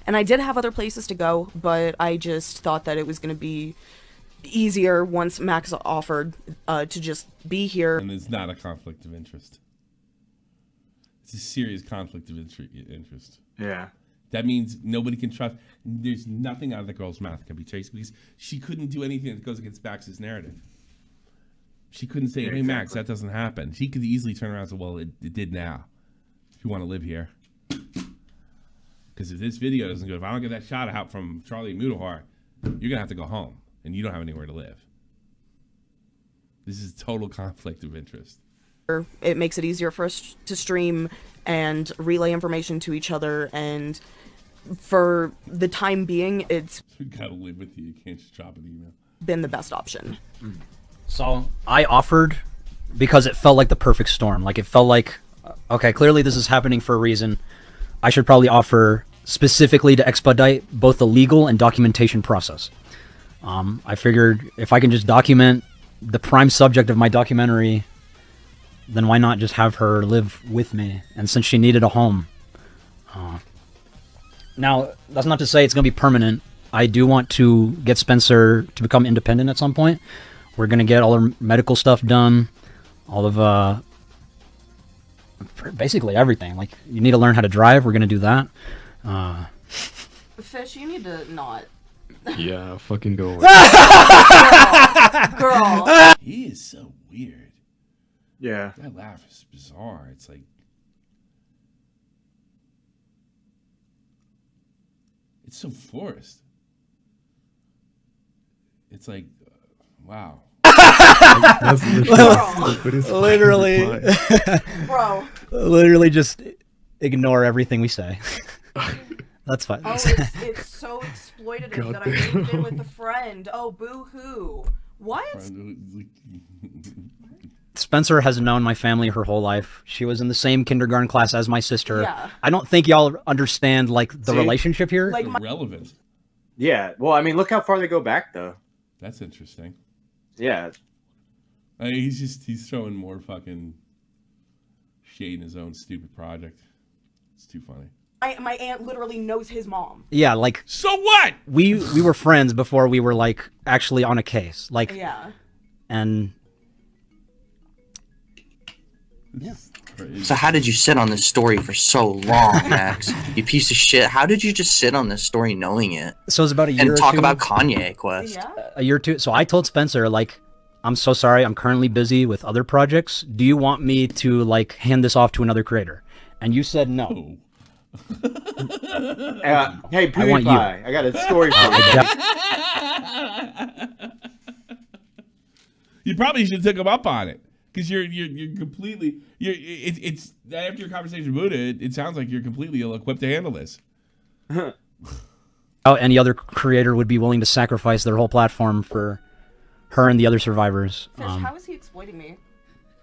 I did have other places to go, but I just thought that it was going to be easier once Max offered to just be here. And it's not a conflict of interest. It's a serious conflict of interest. Yeah. That means nobody can trust. There's nothing out of the girl's mouth that can be traced because she couldn't do anything that goes against Max's narrative. She couldn't say, hey, Max, that doesn't happen. She could easily turn around and say, well, it did now. If you want to live here. Because if this video doesn't go, if I don't get that shot out from Charlie Mudahar, you're going to have to go home. And you don't have anywhere to live. This is total conflict of interest. It makes it easier for us to stream and relay information to each other, and for the time being, it's we gotta live with you. You can't just drop an email. Been the best option. So I offered because it felt like the perfect storm. Like, it felt like, okay, clearly this is happening for a reason. I should probably offer specifically to expedite both the legal and documentation process. I figured if I can just document the prime subject of my documentary, then why not just have her live with me? And since she needed a home. Now, that's not to say it's going to be permanent. I do want to get Spencer to become independent at some point. We're going to get all her medical stuff done. All of, basically everything. Like, you need to learn how to drive. We're going to do that. Fish, you need to not. Yeah, fucking go away. Girl. He is so weird. Yeah. That laugh is bizarre. It's like... It's so forced. It's like, wow. Literally. Bro. Literally just ignore everything we say. That's fine. Oh, it's so exploitative that I moved in with a friend. Oh, boo-hoo. What? Spencer has known my family her whole life. She was in the same kindergarten class as my sister. Yeah. I don't think y'all understand, like, the relationship here. Like relevant. Yeah. Well, I mean, look how far they go back, though. That's interesting. Yeah. I mean, he's throwing more fucking shade in his own stupid project. It's too funny. My aunt literally knows his mom. Yeah, like... So what? We were friends before we were, like, actually on a case. Like... Yeah. And... Yeah. So how did you sit on this story for so long, Max? You piece of shit. How did you just sit on this story knowing it? So it was about a year and or talk two. about Kanye Quest. Yeah. A year or two. So I told Spencer, like, I'm so sorry. I'm currently busy with other projects. Do you want me to, like, hand this off to another creator? And you said no. Hey, I want you. PewDiePie, I got a story for you. You probably should take him up on it. Because you're completely it's after your conversation with Buddha, it sounds like you're completely ill-equipped to handle this. Any other creator would be willing to sacrifice their whole platform for her and the other survivors. Fish, how is he exploiting me?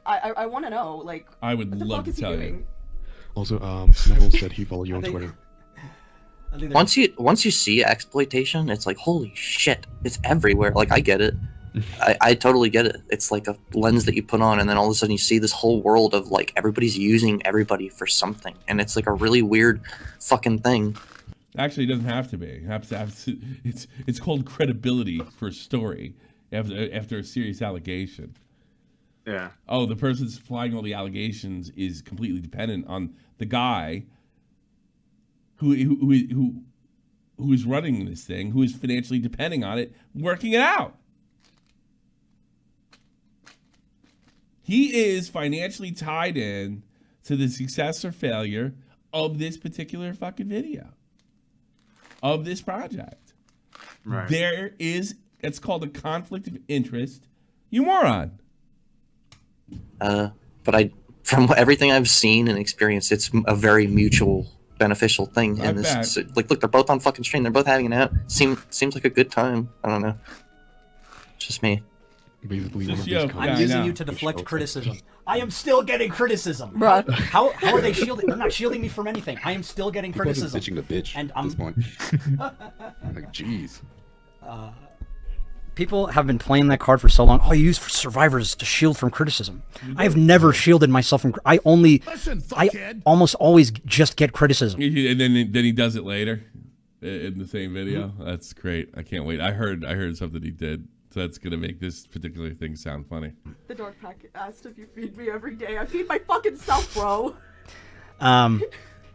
I want to know. Like, I would what the love fuck to is he tell doing? you. Also, Snuggle said he followed you on Twitter. Once you see exploitation, it's like, holy shit, it's everywhere. Like, I get it. I totally get it. It's like a lens that you put on, and then all of a sudden you see this whole world of, like, everybody's using everybody for something, and it's like a really weird fucking thing. Actually, it doesn't have to be. It's called credibility for a story after a serious allegation. Yeah. Oh, the person supplying all the allegations is completely dependent on the guy who is running this thing, who is financially depending on it, working it out. He is financially tied in to the success or failure of this particular fucking video, of this project. Right. It's called a conflict of interest. You moron. But from everything I've seen and experienced, it's a very mutual, beneficial thing. And this, like, look, they're both on fucking stream. They're both having it out. Seems like a good time. I don't know. Just me. I'm using you to deflect criticism. I am still getting criticism. Bruh. How are they shielding? They're not shielding me from anything. I am still getting criticism. Bitching the bitch and at this point. Like, jeez. People have been playing that card for so long. Oh, you use survivors to shield from criticism. I have never shielded myself from. I almost always just get criticism. And then he does it later in the same video. That's great. I can't wait. I heard something he did. So that's gonna make this particular thing sound funny. The Dark Pack asked if you feed me every day. I feed my fucking self, bro.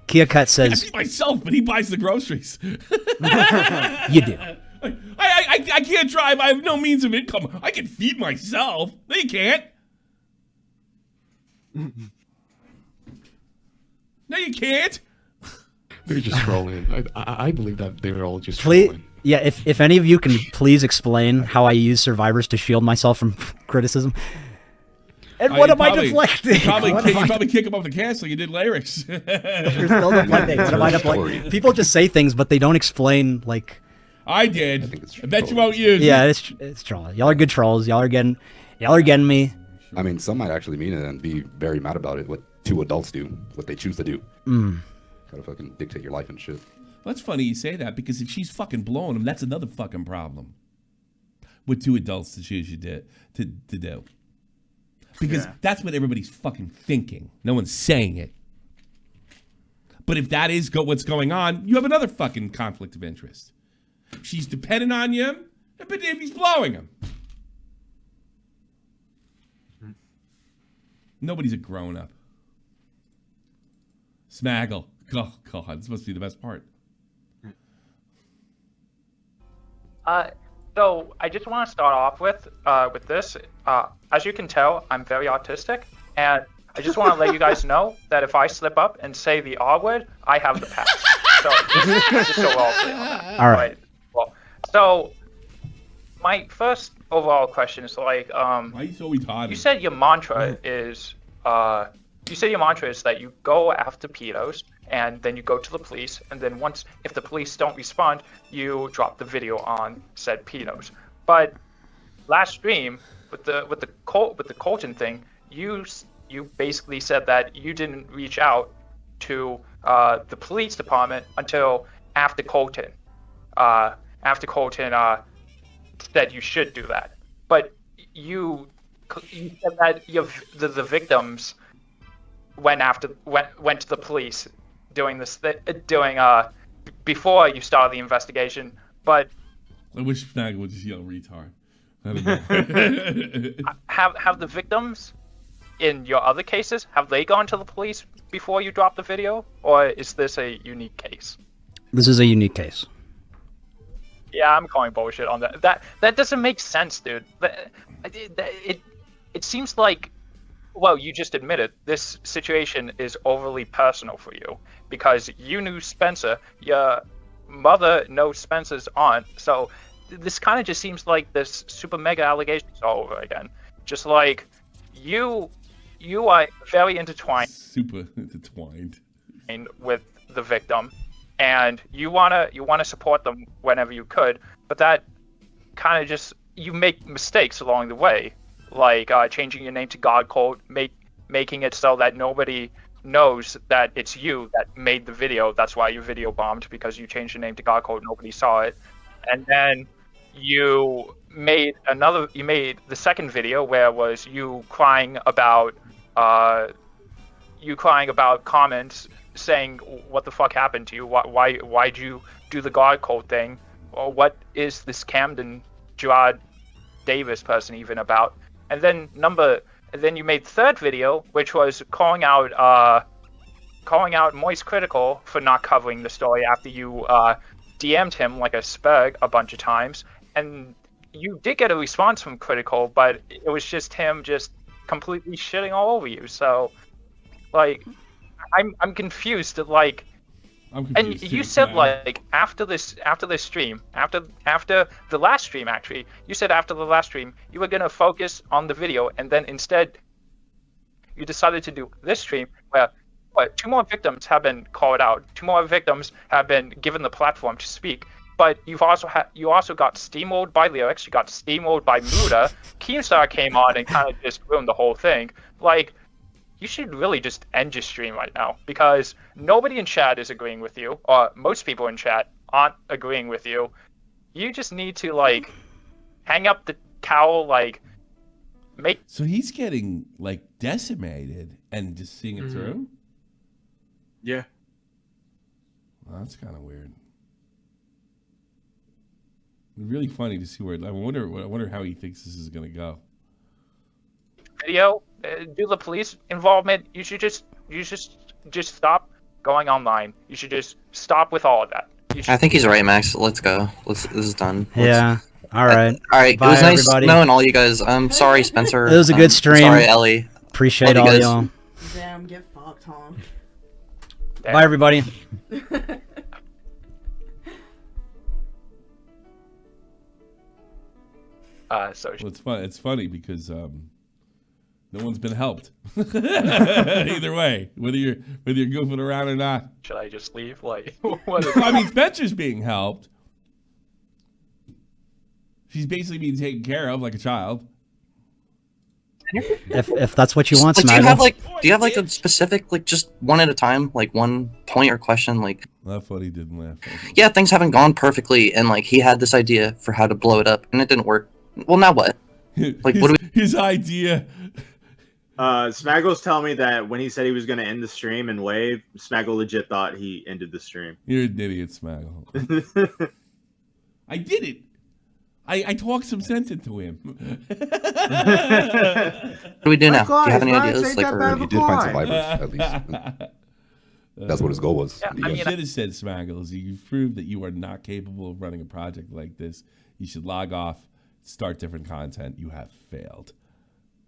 Kia Cut says, I feed myself, but he buys the groceries. You do. I can't drive. I have no means of income. I can feed myself. They can't. No, you can't. They're just trolling. I believe that they were all just trolling. Yeah, if any of you can please explain how I use survivors to shield myself from criticism. And what am I deflecting? You probably kick him off the cast like you did lyrics. You're still deflecting. What am I deflecting? People just say things, but they don't explain, like... I did. I bet you won't use it. Yeah, it's trolls. Y'all are good trolls. Y'all are getting me. I mean, some might actually mean it and be very mad about it. What two adults do, what they choose to do. Gotta fucking dictate your life and shit. That's funny you say that, because if she's fucking blowing him, that's another fucking problem. With 2 adults to choose you to do. Because that's what everybody's fucking thinking. No one's saying it. But if that is what's going on, you have another fucking conflict of interest. She's dependent on you, but if he's blowing him. Nobody's a grown-up. Smaggle. Oh, God, this must be the best part. So I just want to start off with this. As you can tell, I'm very autistic, and I just want to let you guys know that if I slip up and say the R word, I have the pass. So just so we're all clear on that. All right. Well, so my first overall question is like, why are you so retarded? You said your mantra is that you go after pedos and then you go to the police, and then if the police don't respond, you drop the video on said pedos. But last stream with the Colton thing, you basically said that you didn't reach out to the police department until after Colton said you should do that. But you said that the victims went to the police before you started the investigation. But I wish Snag would just yell retard. I don't know. have the victims in your other cases, have they gone to the police before you dropped the video, or is this a unique case? This is a unique case. Yeah, I'm calling bullshit on that. That doesn't make sense, dude. It seems like, well, you just admitted this situation is overly personal for you because you knew Spencer, your mother knows Spencer's aunt, so this kind of just seems like this super mega allegations all over again. Just like you are very intertwined. Super intertwined. With the victim, and you wanna support them whenever you could, but that kind of just, you make mistakes along the way, like changing your name to God Code, making it so that nobody knows that it's you that made the video. That's why your video bombed, because you changed your name to God Code, nobody saw it. And then you made the second video where it was you crying about comments saying what the fuck happened to you, why'd you do the God Code thing, or what is this Camden Gerard Davis person even about? And then you made third video, which was calling out Moist Critical for not covering the story after you DM'd him like a spurg a bunch of times, and you did get a response from Critical, but it was just him just completely shitting all over you. So like I'm confused. Like, and you said like after the last stream, actually, you said after the last stream you were gonna focus on the video, and then instead you decided to do this stream where 2 more victims have been called out, 2 more victims have been given the platform to speak. But you also got steamrolled by lyrics, you got steamrolled by Muda. Keemstar came on and kind of just ruined the whole thing. Like, you should really just end your stream right now, because nobody in chat is agreeing with you, or most people in chat aren't agreeing with you. You just need to like hang up the towel, like make. So he's getting like decimated and just seeing it through. Yeah. Well, that's kind of weird. Really funny to see where. I wonder how he thinks this is gonna go. Video, do the police involvement. You should just stop going online. You should just stop with all of that. I think he's right, Max. Let's go. This is done. Yeah. All right. All right. Bye, it was nice everybody. knowing all you guys. I'm sorry, Spencer. It was a good stream. Sorry, Ellie. Appreciate Love all you guys. y'all. Damn, get fucked, huh? Bye, everybody. So well, it's funny because no one's been helped. Either way, whether you're goofing around or not. Should I just leave? Like, I mean, Spencer's being helped. She's basically being taken care of like a child. If that's what you want, do you have like a specific, like, just one at a time, like one point or question, like Laugh what he didn't laugh. Yeah, things haven't gone perfectly, and like he had this idea for how to blow it up, and it didn't work. Well, now what? Like, what do we? His idea. Smaggle's telling me that when he said he was going to end the stream and wave, Smaggle legit thought he ended the stream. You're an idiot, Smaggle. I did it. I talked some sense into him. What do we do now? Do you have any ideas? He did find survivors, at least. That's what his goal was. Yeah, you should have said, Smaggles, you've proved that you are not capable of running a project like this. You should log off, start different content. You have failed.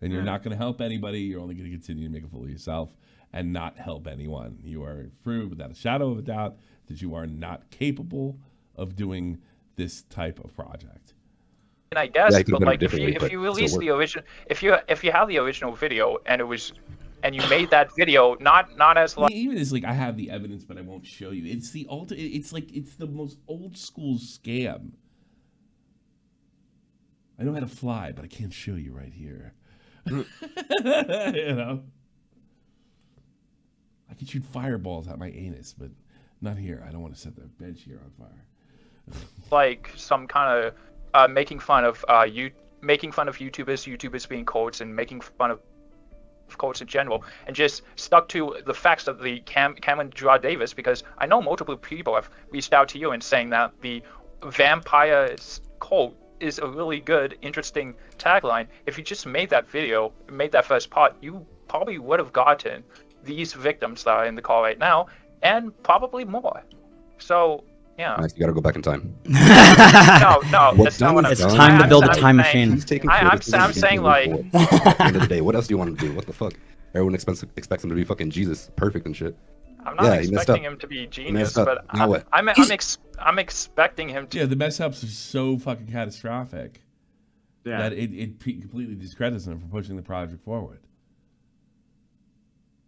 And you're not going to help anybody. You're only going to continue to make a fool of yourself and not help anyone. You are proved without a shadow of a doubt that you are not capable of doing this type of project. And I guess, but like if you release the original, if you have the original video and it was, and you made that video not as like even as like I have the evidence but I won't show you. It's the it's like it's the most old school scam. I know how to fly, but I can't show you right here. You know, I can shoot fireballs at my anus, but not here. I don't want to set the bench here on fire. Like some kind of making fun of YouTubers being cults, and making fun of cults in general, and just stuck to the facts of the Cameron Gerard Davis, because I know multiple people have reached out to you and saying that the vampires cult is a really good, interesting tagline. If you just made that video, made that first part, you probably would have gotten these victims that are in the call right now, and probably more. So, yeah. Nice, you gotta go back in time. No, that's not what I'm It's saying. time to build a time machine. I'm saying like... At the end of the day, what else do you want to do? What the fuck? Everyone expects him to be fucking Jesus, perfect and shit. I'm not expecting him to be genius, but I'm expecting him to. Yeah, the mess ups are so fucking catastrophic that it completely discredits him for pushing the project forward.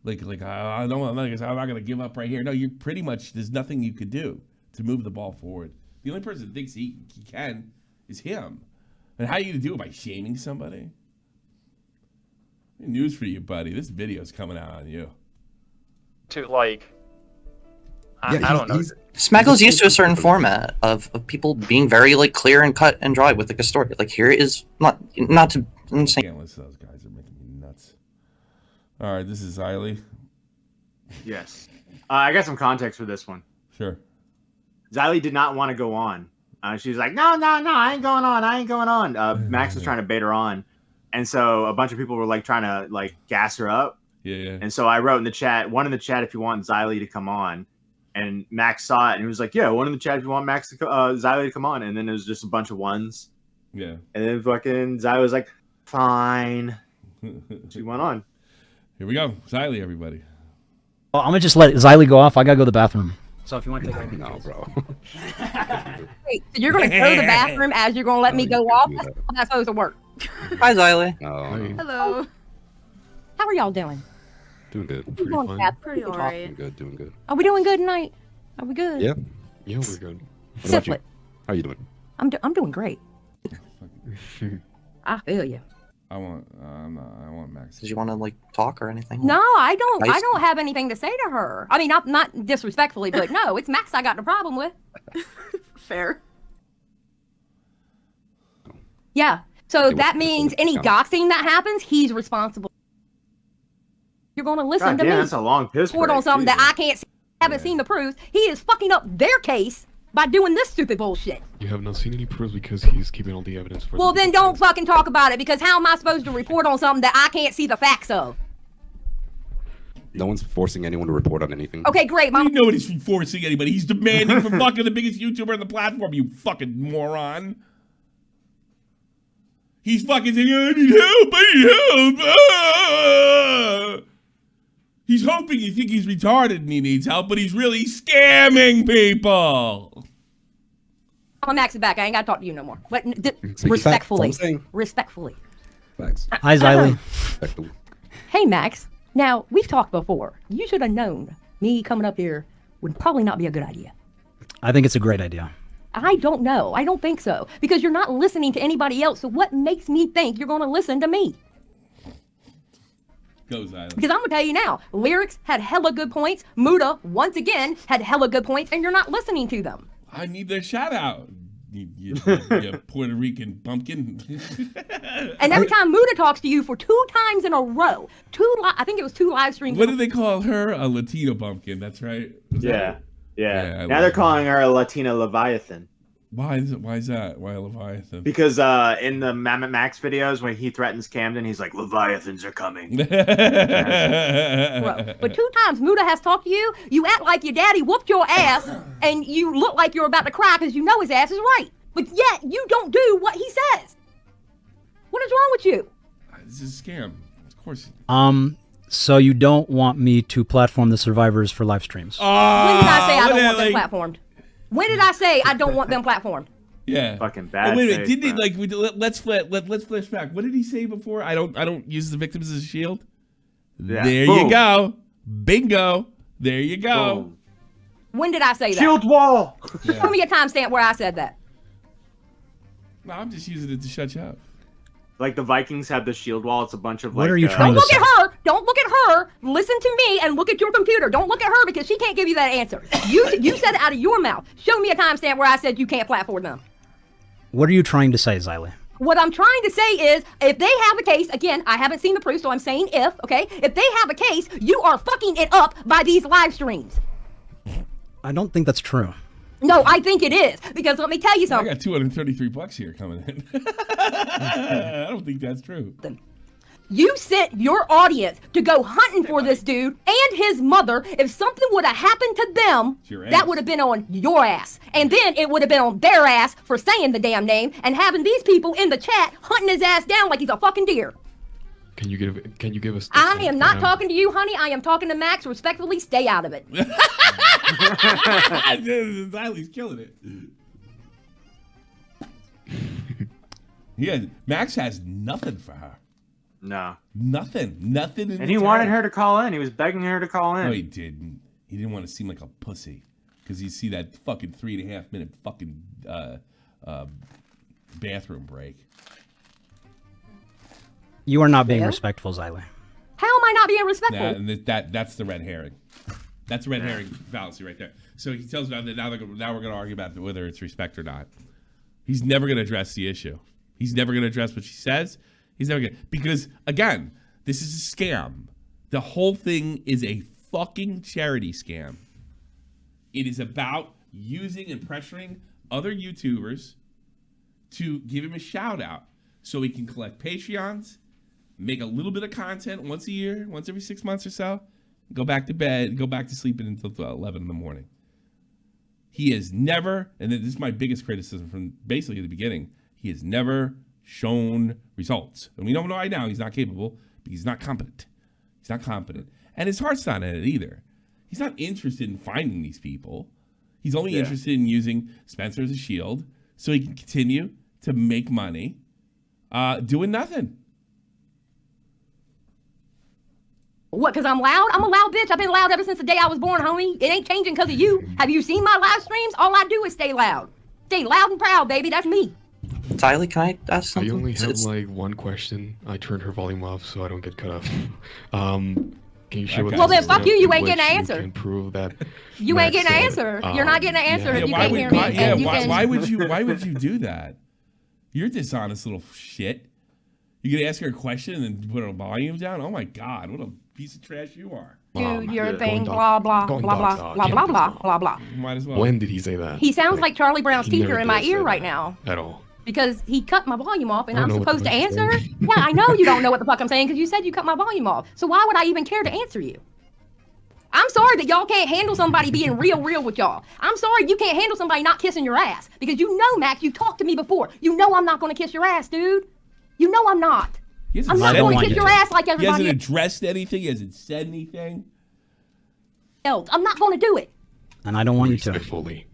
Like I'm not gonna give up right here. No, you pretty much there's nothing you could do to move the ball forward. The only person that thinks he can is him. And how are you gonna do it? By shaming somebody? News for you, buddy. This video's coming out on you. To like, I don't know. Smaggle's used to a certain format of people being very like clear and cut and dry with like a story. Like here is not to insane. Can't listen to those guys. They're making me nuts. All right, this is Eiley. Yes. I got some context for this one. Sure. Xylee did not want to go on. She was like, no, I ain't going on. Max was trying to bait her on. And so a bunch of people were like trying to like gas her up. Yeah. And so I wrote in the chat, if you want Xylee to come on. And Max saw it and he was like, yeah, one in the chat if you want Xylee to come on. And then it was just a bunch of ones. Yeah. And then fucking Xylee was like, fine. She went on. Here we go. Xylee, everybody. Well, I'm gonna just let Xylee go off. I gotta go to the bathroom. So if you want to take a no, bro. Wait, so you're gonna go to the bathroom as you're gonna let me go off? That's how that's supposed to work. Hi, Xylee. Hello. How are y'all doing? Doing good. Pretty fine. Pretty alright. Doing good. Are we doing good tonight? Are we good? Yeah. Yeah, we're good. What about you? How are you doing? I'm doing great. I feel you. I want Max. Did you want to like talk or anything? No, I don't have anything to say to her. I mean, not disrespectfully, but no, it's Max I got the problem with. Fair. Yeah. So that means any doxing that happens, he's responsible. You're going to listen to me. That's a long piss report on something that I can't see, haven't seen the proofs. He is fucking up their case by doing this stupid bullshit. You have not seen any proofs because he's keeping all the evidence for. Well, then don't fucking talk about it, because how am I supposed to report on something that I can't see the facts of? No one's forcing anyone to report on anything. Okay, great. Nobody's forcing anybody. He's demanding from fucking the biggest YouTuber on the platform, you fucking moron. He's fucking saying, I need help. Ah! He's hoping you think he's retarded and he needs help, but he's really scamming people. Max is back. I ain't got to talk to you no more. But respectfully. Respectfully. Facts. Hi, Xylee. Hey, Max. Now, we've talked before. You should have known me coming up here would probably not be a good idea. I think it's a great idea. I don't know. I don't think so. Because you're not listening to anybody else. So what makes me think you're going to listen to me? Go, Zyla. Because I'm gonna tell you now, Lyrics had hella good points. Muda, once again, had hella good points, and you're not listening to them. I need their shout out. You Puerto Rican pumpkin. And every time Muda talks to you for 2 times in a row, I think it was 2 live streams. What did they call her? A Latino pumpkin. That's right. Yeah. Now they're calling her a Latina Leviathan. Why is that? Why Leviathan? Because in the MamaMax videos, when he threatens Camden, he's like, Leviathans are coming. Bro, but 2 times Muda has talked to you, you act like your daddy whooped your ass, and you look like you're about to cry because you know his ass is right. But yet, you don't do what he says. What is wrong with you? This is a scam. Of course. So you don't want me to platform the survivors for live streams? When did I say I don't want them platformed? When did I say I don't want them platformed? Yeah. Fucking bad. Wait a minute. Didn't he let's flash back. What did he say before? I don't use the victims as a shield. Yeah. There Boom. you go. Bingo. There you go. Boom. When did I say that? Shield wall. Show me a timestamp where I said that. No, I'm just using it to shut you up. Like the Vikings have the shield wall. It's a bunch of What are you trying Don't to look say? at her. Don't look at her. Listen to me and look at your computer. Don't look at her because she can't give you that answer. You said it out of your mouth. Show me a timestamp where I said you can't platform them. What are you trying to say, Xylee? What I'm trying to say is, if they have a case, again, I haven't seen the proof, so I'm saying if, okay? If they have a case, you are fucking it up by these live streams. I don't think that's true. No, I think it is. Because let me tell you I something. got $233 here coming in. I don't think that's true. You sent your audience to go hunting for this dude and his mother. If something would have happened to them, that would have been on your ass. And then it would have been on their ass for saying the damn name and having these people in the chat hunting his ass down like he's a fucking deer. Can you give us? I am not talking to you, honey. I am talking to Max. Respectfully, stay out of it. Xylie's killing it. Yeah, Max has nothing for her. No. Nothing. And he wanted her to call in. He was begging her to call in. No, he didn't. He didn't want to seem like a pussy. Because you see that fucking 3.5 minute fucking bathroom break. You are not being respectful, Xylee. How am I not being respectful? That's the red herring. That's red herring fallacy right there. So he tells me that now we're going to argue about whether it's respect or not. He's never going to address the issue. He's never going to address what she says. He's never going to. Because, again, this is a scam. The whole thing is a fucking charity scam. It is about using and pressuring other YouTubers to give him a shout out so he can collect Patreons, make a little bit of content once a year, once every 6 months or so, go back to bed, go back to sleeping until 11 in the morning. He has never, and this is my biggest criticism from basically the beginning, he has never shown results. And we don't know right now he's not capable because he's not competent. He's not competent. And his heart's not in it either. He's not interested in finding these people. He's only interested in using Spencer as a shield so he can continue to make money doing nothing. What, because I'm loud? I'm a loud bitch. I've been loud ever since the day I was born, homie. It ain't changing because of you. Have you seen my live streams? All I do is stay loud. Stay loud and proud, baby. That's me. Tylee, can I ask something? I only have like one question. I turned her volume off so I don't get cut off. Can you share with us? Well, then fuck you. You ain't getting an answer. You can prove that. You ain't getting an answer. You're not getting an answer if you can't hear me. Why would you do that? You're a dishonest little shit. You're gonna ask her a question and then put her volume down? Oh my god, what a piece of trash you are. Do your thing, blah, blah, blah, blah, blah, blah, blah, blah, blah. Might as well. When did he say that? He sounds like Charlie Brown's he teacher never in my did ear say right that now. At all. Because he cut my volume off and I I'm don't know what supposed the to fuck you're answer? saying. Yeah, I know you don't know what the fuck I'm saying because you said you cut my volume off. So why would I even care to answer you? I'm sorry that y'all can't handle somebody being real with y'all. I'm sorry you can't handle somebody not kissing your ass. Because you know, Max, you've talked to me before. You know I'm not going to kiss your ass, dude. You know I'm not. I'm not going to kiss your ass like everybody He hasn't addressed anything. He hasn't said anything else. I'm not going to do it. And I don't want you to. Respectfully.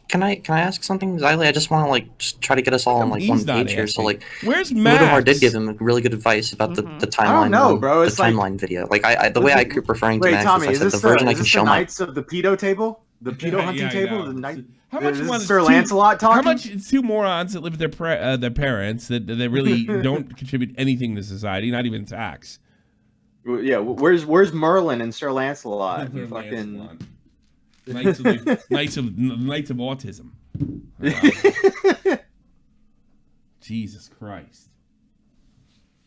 Can I ask something, Xylee? I just want to just try to get us all on one page here. So where's Max? Mudahar did give him really good advice about the timeline. I don't know, bro. It's the timeline video. Like the way I keep referring to Wait, Max Tommy, is I said the version I can show the my. Knights of the pedo table, the pedo hunting table, the night. How much is Sir Lancelot talking? How much? It's two morons that live with their parents that really don't contribute anything to society, not even tax. Yeah, where's Merlin and Sir Lancelot? Fucking Knights of Autism. Jesus Christ.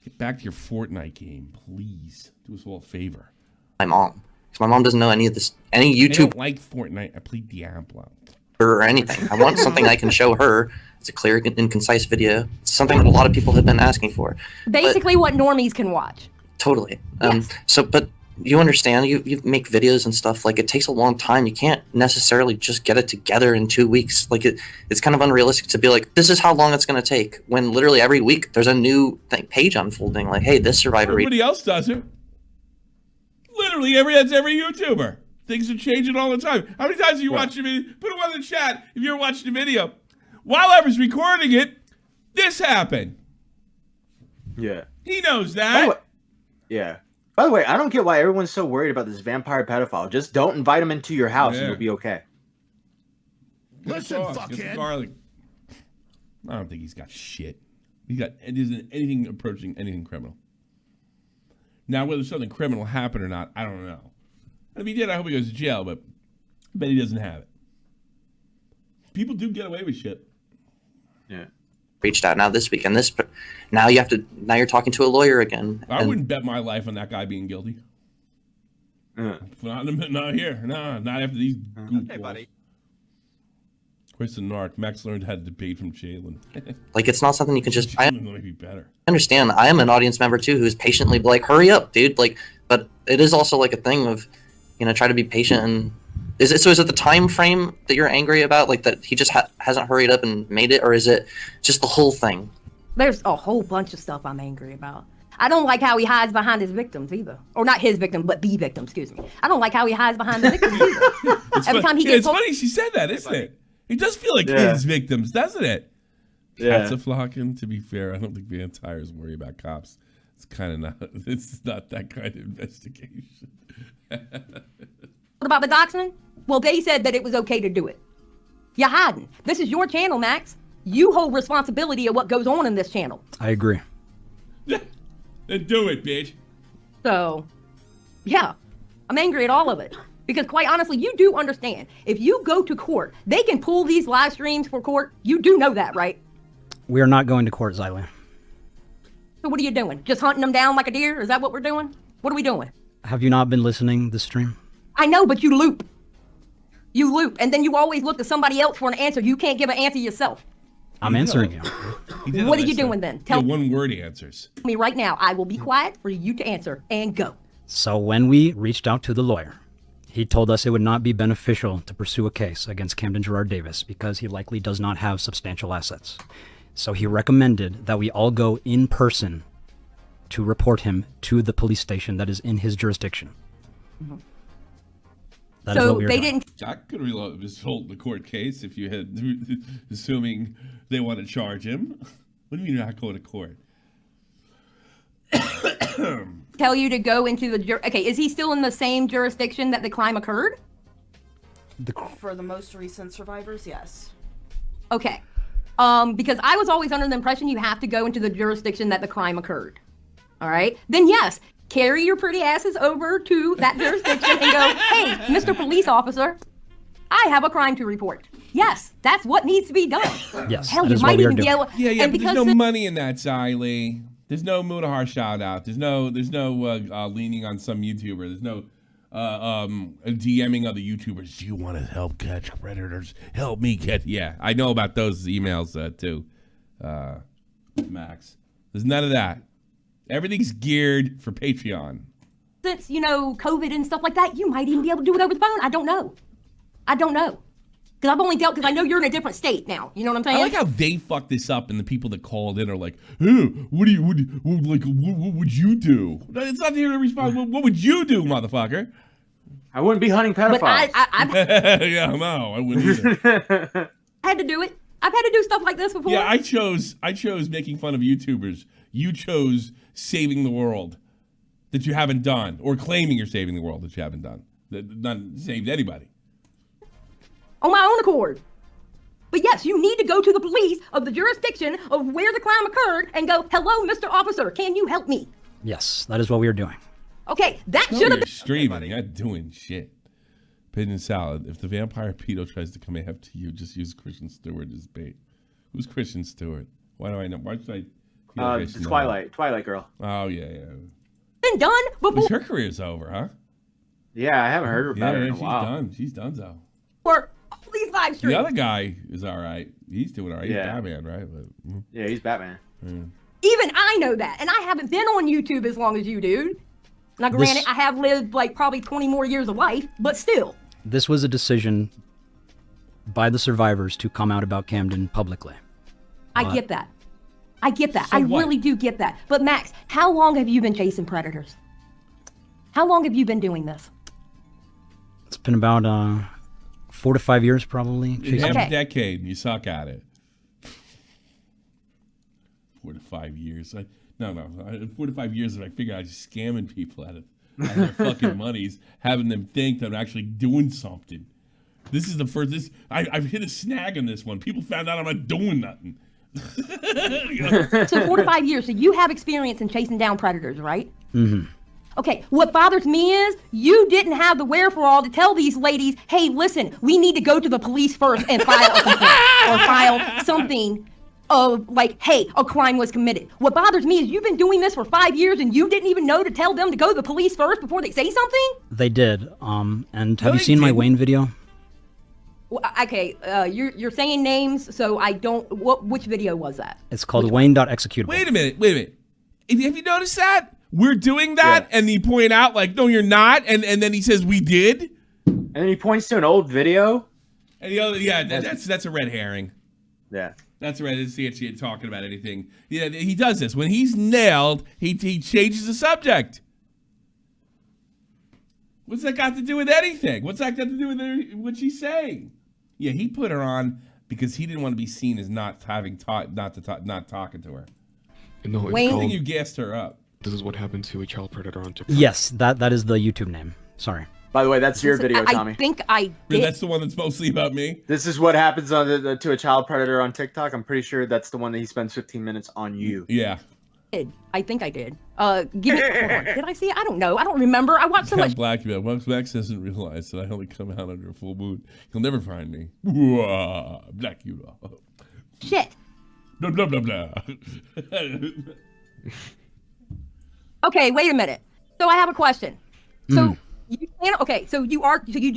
Get back to your Fortnite game, please. Do us all a favor. My mom. Because my mom doesn't know any of this, any YouTube. I don't like Fortnite. I play Diablo. Or anything. I want something I can show her. It's a clear and concise video. It's something that a lot of people have been asking for. Basically, what normies can watch. Totally. Yes. So, but you understand, you make videos and stuff, like, it takes a long time. You can't necessarily just get it together in 2 weeks. Like, it's kind of unrealistic to be like, this is how long it's going to take, when literally every week there's a new page unfolding. Like, hey, this survivor. Everybody else does it. Literally, that's every YouTuber. Things are changing all the time. How many times have you watched a video? Put one in the chat if you're watching a video. While I was recording it, this happened. Yeah. He knows that. Yeah. By the way, I don't get why everyone's so worried about this vampire pedophile. Just don't invite him into your house and you'll be okay. Listen, fuckhead. Garlic. I don't think he's got shit. It isn't anything approaching anything criminal. Now, whether something criminal happened or not, I don't know. If he did, I hope he goes to jail, but I bet he doesn't have it. People do get away with shit. Yeah. Reached out now this week, and now you're talking to a lawyer again. I wouldn't bet my life on that guy being guilty. Not here. No, not after these goofballs. Okay, buddy. Question Narc. Max learned how to debate from Jalen. Like, it's not something you can just. Jalen might be better. I understand. I am an audience member too, who's patiently like, hurry up, dude. Like, but it is also like a thing of, try to be patient. And is it the time frame that you're angry about, like that he just hasn't hurried up and made it, or is it just the whole thing? There's a whole bunch of stuff I'm angry about. I don't like how he hides behind his victims either, or not his victim, but the victim. Excuse me. I don't like how he hides behind the victims either. Every time he gets it's funny she said that, isn't it? It does feel like his victims, doesn't it? Yeah. Cats are flocking. To be fair, I don't think vampires worry about cops. It's kind of not. It's not that kind of investigation. What about the doxing? Well, they said that it was okay to do it. You're hiding. This is your channel, Max. You hold responsibility of what goes on in this channel. I agree. Then do it, bitch. So, yeah, I'm angry at all of it. Because quite honestly, you do understand. If you go to court, they can pull these live streams for court. You do know that, right? We are not going to court, Xylee. So what are you doing? Just hunting them down like a deer? Is that what we're doing? What are we doing? Have you not been listening this stream? I know, but you loop. You loop, and then you always look to somebody else for an answer. You can't give an answer yourself. I'm answering you. What are you doing then? Tell me. One-word answers. Me right now. I will be quiet for you to answer and go. So when we reached out to the lawyer, he told us it would not be beneficial to pursue a case against Camden Gerard Davis because he likely does not have substantial assets. So he recommended that we all go in person to report him to the police station that is in his jurisdiction. Mm-hmm. That is what we were doing. didn't. I could have just hold the court case if you had, assuming they want to charge him. What do you mean you're not going to court? Tell you to go into the okay, is he still in the same jurisdiction that the crime occurred? For the most recent survivors, yes. Okay. Because I was always under the impression you have to go into the jurisdiction that the crime occurred. All right? Then yes, carry your pretty asses over to that jurisdiction and go, hey, Mr. Police Officer, I have a crime to report. Yes, that's what needs to be done. Yes, hell, that you is might what we are even be doing. able. Yeah, and but because there's no money in that, Xylee. There's no Mudahar shout out. There's no leaning on some YouTuber. There's no DMing other YouTubers. Do you want to help catch predators? Help me catch. Yeah, I know about those emails too, Max. There's none of that. Everything's geared for Patreon. Since, COVID and stuff like that, you might even be able to do it over the phone. I don't know. Because I've only dealt, because I know you're in a different state now. You know what I'm saying? I like how they fucked this up, and the people that called in are like, hey, what would you do? It's not here to respond. What would you do, motherfucker? I wouldn't be hunting pedophiles. But yeah, no, I wouldn't either. I had to do it. I've had to do stuff like this before. Yeah, I chose making fun of YouTubers. You chose saving the world that you haven't done, or claiming you're saving the world that you haven't done. That not saved anybody. On my own accord. But yes, you need to go to the police of the jurisdiction of where the crime occurred and go, hello, Mr. Officer, can you help me? Yes, that is what we are doing. Okay, that should have been streaming, not doing shit. Pigeon salad. If the vampire pedo tries to come after you, just use Christian Stewart as bait. Who's Christian Stewart? Why do I know? Why should I? The Twilight girl. Oh yeah. been done before. Her career's over, huh? Yeah, I haven't heard about her in a while. Done. She's done so. For all these live streams. The other guy is all right. He's doing all right. He's Batman, right? But, yeah, he's Batman. Even I know that, and I haven't been on YouTube as long as you, dude. Now, granted, I have lived like probably 20 more years of life, but still. This was a decision by the survivors to come out about Camden publicly. I get that. I get that. So I really do get that. But Max, how long have you been chasing predators? How long have you been doing this? It's been about 4 to 5 years, probably. Half a decade. You suck at it. 4 to 5 years. No. 4 to 5 years, and I figure I was just scamming people out of their fucking monies, having them think that I'm actually doing something. This is the first. I've hit a snag on this one. People found out I'm not doing nothing. So 4 to 5 years. So you have experience in chasing down predators, right? Mm-hmm. Okay, what bothers me is you didn't have the wherewithal to tell these ladies, hey, listen, we need to go to the police first and file a complaint or file something of like, hey, a crime was committed. What bothers me is you've been doing this for 5 years and you didn't even know to tell them to go to the police first before they say something? They did. And have you seen my Wayne video? Well, okay, you're saying names, so I don't. Which video was that? It's called Wayne.executable. Wait a minute. Have you noticed that? We're doing that, and you point out, like, no, you're not, and then he says we did. And then he points to an old video. And that's a red herring. Yeah. That's right. It's actually talking about anything. Yeah, he does this. When he's nailed, he changes the subject. What's that got to do with anything? What's that got to do with what she's saying? Yeah, he put her on because he didn't want to be seen as not talking to her. No, I think you gassed her up. This is what happened to a child predator on TikTok. Yes, that is the YouTube name. Sorry. By the way, that's your video, Tommy. I think I did. That's the one that's mostly about me. This is what happens to a child predator on TikTok. I'm pretty sure that's the one that he spends 15 minutes on you. Yeah. I think I did. Give it. Hold on. Did I see it? I don't know. I don't remember. I watched so much. Max doesn't realize that I only come out under a full moon. He'll never find me. Black you. Shit. Blah blah blah blah. Okay, wait a minute. So I have a question. So you do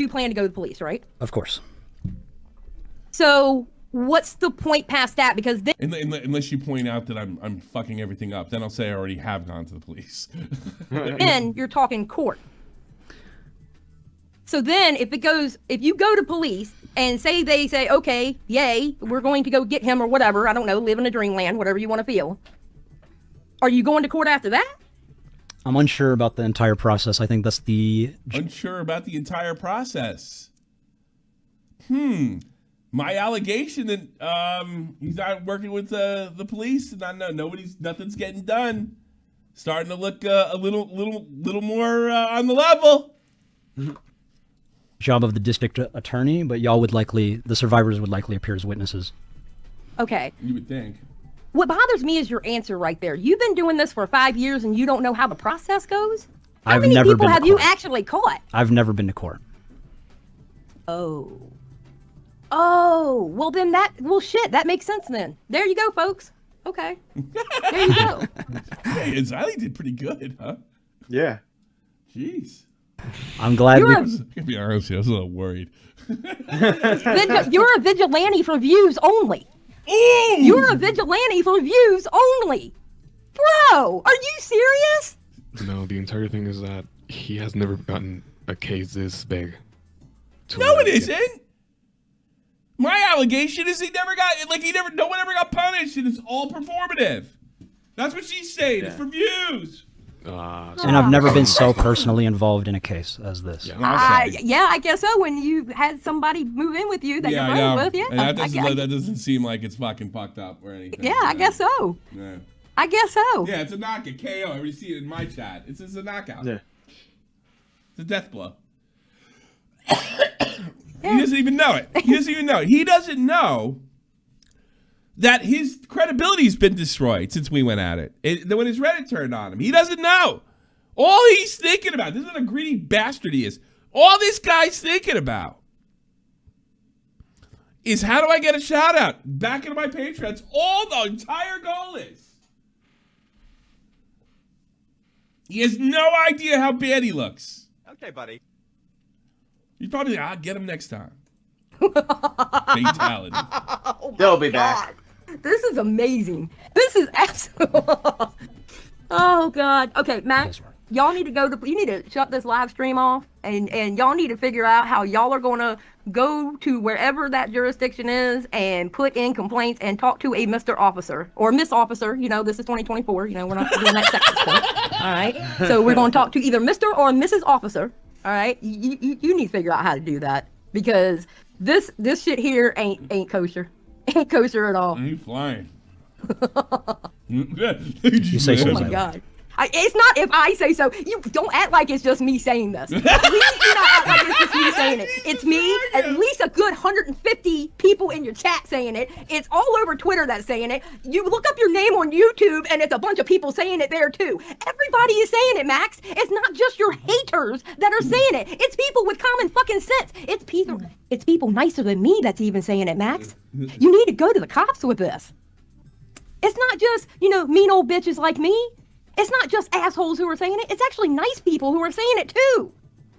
plan to go to the police, right? Of course. So what's the point past that? Because then, unless you point out that I'm fucking everything up, then I'll say I already have gone to the police. then you're talking court. So then if you go to police and they say, okay, yay, we're going to go get him or whatever, I don't know, live in a dreamland, whatever you want to feel. Are you going to court after that? I'm unsure about the entire process. I think that's the... Unsure about the entire process. My allegation that he's not working with the police and nothing's getting done. Starting to look a little more on the level. Job of the district attorney, but the survivors would likely appear as witnesses. Okay. You would think. What bothers me is your answer right there. You've been doing this for 5 years and you don't know how the process goes? How many people have you actually caught? I've never been to court. Oh, well then shit, that makes sense then. There you go, folks. Okay. There you go. Hey, Ziley did pretty good, huh? Yeah. Jeez. I'm glad. To be honest, I was a little worried. You're a vigilante for views only. Ooh! You're a vigilante for views only. Bro, are you serious? No, the entire thing is that he has never gotten a case this big. No, it isn't. My allegation is no one ever got punished, and it's all performative. That's what she's saying. Yeah. It's for views. And I've never been so personally involved in a case as this. Yeah, I guess so. When you had somebody move in with you that you're friends with, and that doesn't seem like it's fucking fucked up or anything. Yeah, I guess so. Yeah. I guess so. Yeah, it's a knockout. KO. Everybody see it in my chat. It's a knockout. Yeah. It's a death blow. He doesn't even know it. He doesn't know that his credibility's been destroyed since we went at it. When his Reddit turned on him. He doesn't know. All he's thinking about, this is what a greedy bastard he is. All this guy's thinking about is how do I get a shout out back into my Patreon? That's all the entire goal is. He has no idea how bad he looks. Okay, buddy. He's probably like, I'll get him next time. Fatality. Oh They'll be back. This is amazing. This is absolute. Oh God. Okay, Max. Y'all need to you need to shut this live stream off, and y'all need to figure out how y'all are going to go to wherever that jurisdiction is and put in complaints and talk to a Mr. Officer or Miss Officer. You know, this is 2024. You know, we're not doing that sexist stuff. All right. So we're going to talk to either Mr. or Mrs. Officer. All right. You need to figure out how to do that, because this shit here ain't kosher. Ain't kosher at all. He's flying. You say so. Oh my God. It's not if I say so. You don't act like it's just me saying this. Please do not act like it's just me saying it. It's me, at least a good 150 people in your chat saying it. It's all over Twitter that's saying it. You look up your name on YouTube and it's a bunch of people saying it there too. Everybody is saying it, Max. It's not just your haters that are saying it. It's people with common fucking sense. It's people nicer than me that's even saying it, Max. You need to go to the cops with this. It's not just, mean old bitches like me. It's not just assholes who are saying it. It's actually nice people who are saying it too.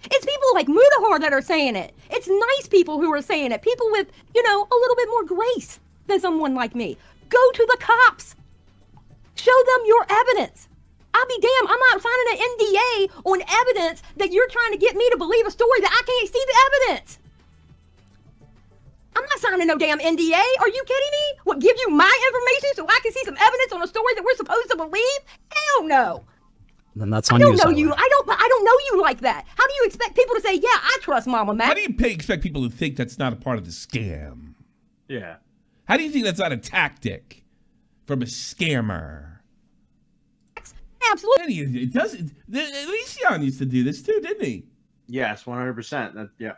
It's people like Mudahar that are saying it. It's nice people who are saying it. People with, a little bit more grace than someone like me. Go to the cops. Show them your evidence. I'll be damned. I'm not signing an NDA on evidence that you're trying to get me to believe a story that I can't see the evidence. I'm not signing no damn NDA. Are you kidding me? What, give you my information so I can see some evidence on a story that we're supposed to believe? Hell no. Then that's on you. I don't know you. I don't know you like that. How do you expect people to say, yeah, I trust MamaMax? How do you expect people to think that's not a part of the scam? Yeah. How do you think that's not a tactic from a scammer? Absolutely. It doesn't. Elysion used to do this too, didn't he? Yes, 100%. Yeah.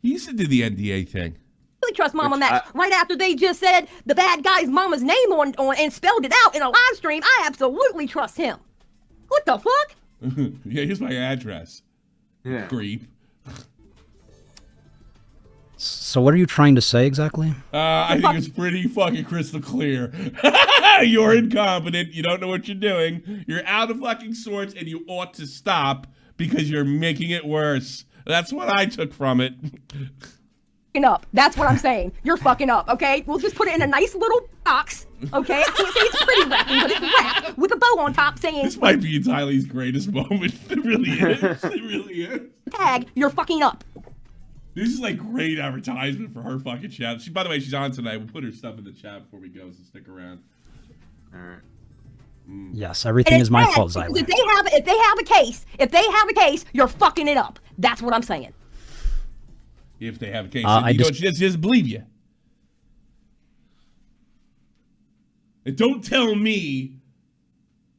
He used to do the NDA thing. Really trust MamaMax. Right after they just said the bad guy's mama's name on and spelled it out in a live stream, I absolutely trust him. What the fuck? Yeah, here's my address. Yeah. Creep. So what are you trying to say exactly? I think it's pretty fucking crystal clear. You're incompetent. You don't know what you're doing. You're out of fucking sorts, and you ought to stop because you're making it worse. That's what I took from it. Up. That's what I'm saying. You're fucking up, okay? We'll just put it in a nice little box, okay? I can't say it's pretty wrapping, but it's wrapped with a bow on top saying... This might be Tylee's greatest moment. It really is. It really is. Tag, you're fucking up. This is like great advertisement for her fucking chat. By the way, she's on tonight. We'll put her stuff in the chat before we go, so stick around. All right. Yes, everything is my fault, Zyla. If they have a case, you're fucking it up. That's what I'm saying. If they have a case, she doesn't believe you. And don't tell me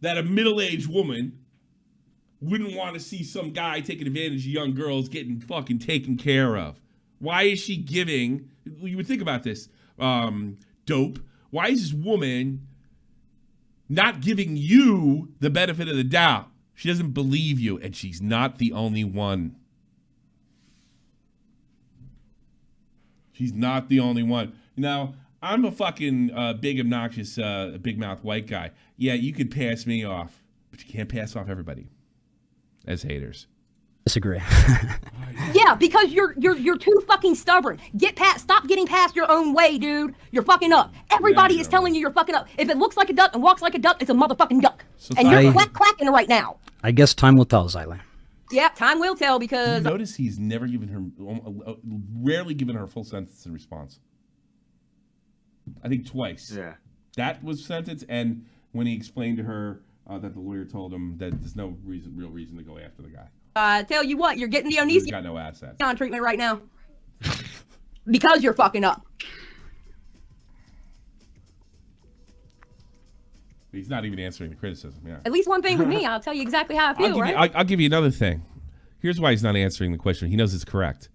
that a middle-aged woman wouldn't want to see some guy taking advantage of young girls getting fucking taken care of. Why is she giving? You would think about this, dope. Why is this woman not giving you the benefit of the doubt? She doesn't believe you, and she's not the only one. She's not the only one. Now, I'm a fucking big, obnoxious, big-mouth white guy. Yeah, you could pass me off, but you can't pass off everybody as haters. Disagree. Yeah, because you're too fucking stubborn. Stop getting past your own way, dude. You're fucking up. Everybody is telling you you're fucking up. If it looks like a duck and walks like a duck, it's a motherfucking duck. So and you're clacking right now. I guess time will tell, Zyla. Yeah, time will tell because... Notice he's never given her, rarely given her a full sentence in response. I think twice. Yeah. That was sentence, and when he explained to her that the lawyer told him that there's no real reason to go after the guy. Tell you what, you're getting the He's got no assets. on treatment right now. Because you're fucking up. He's not even answering the criticism, yeah. At least one thing with me, I'll tell you exactly how I feel, right? I'll give you another thing. Here's why he's not answering the question. He knows it's correct.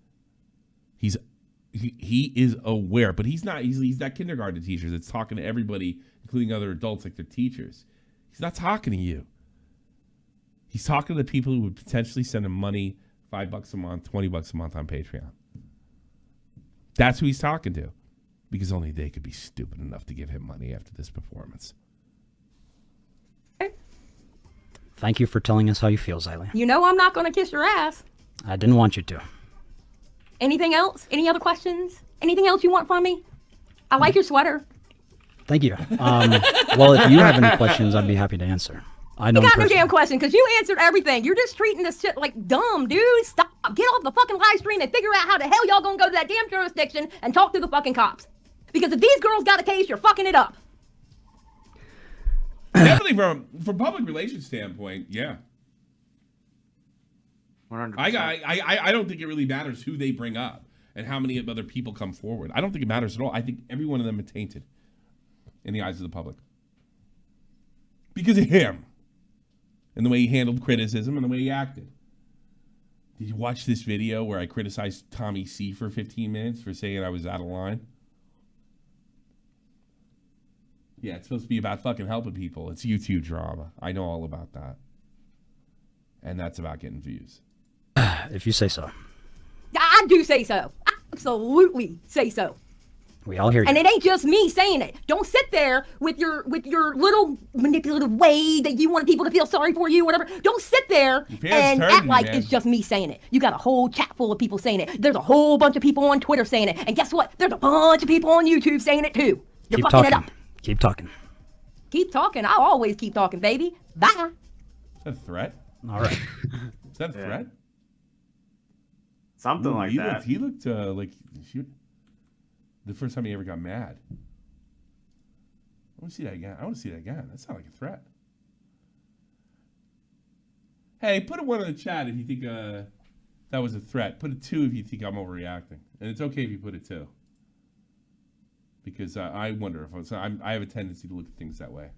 He is aware, but he's that kindergarten teacher that's talking to everybody, including other adults like their teachers. He's not talking to you. He's talking to the people who would potentially send him money, $5 a month, $20 a month on Patreon. That's who he's talking to, because only they could be stupid enough to give him money after this performance. Thank you for telling us how you feel, Xylee. You know I'm not going to kiss your ass. I didn't want you to. Anything else? Any other questions? Anything else you want from me? I like your sweater. Thank you. Well, if you have any questions, I'd be happy to answer. I don't. You got no damn question because you answered everything. You're just treating this shit like dumb, dude. Stop. Get off the fucking live stream and figure out how the hell y'all gonna go to that damn jurisdiction and talk to the fucking cops. Because if these girls got a case, you're fucking it up. Definitely from public relations standpoint, yeah. 100%. I don't think it really matters who they bring up and how many other people come forward. I don't think it matters at all. I think every one of them is tainted in the eyes of the public because of him and the way he handled criticism and the way he acted. Did you watch this video where I criticized Tommy C for 15 minutes for saying I was out of line? Yeah, it's supposed to be about fucking helping people. It's YouTube drama. I know all about that. And that's about getting views. If you say so. I do say so. I absolutely say so. We all hear you. And it ain't just me saying it. Don't sit there with your little manipulative way that you want people to feel sorry for you, whatever. Don't sit there and act like it's just me saying it. You got a whole chat full of people saying it. There's a whole bunch of people on Twitter saying it. And guess what? There's a bunch of people on YouTube saying it too. You're fucking it up. Keep talking. Keep talking. I'll always keep talking, baby. Bye. Is that a threat? All right. Is that a threat? Something like that. He looked like the first time he ever got mad. I want to see that again. That sounds like a threat. Hey, put a 1 in the chat if you think that was a threat. Put a 2 if you think I'm overreacting. And it's okay if you put a 2. Because I wonder if I have a tendency to look at things that way.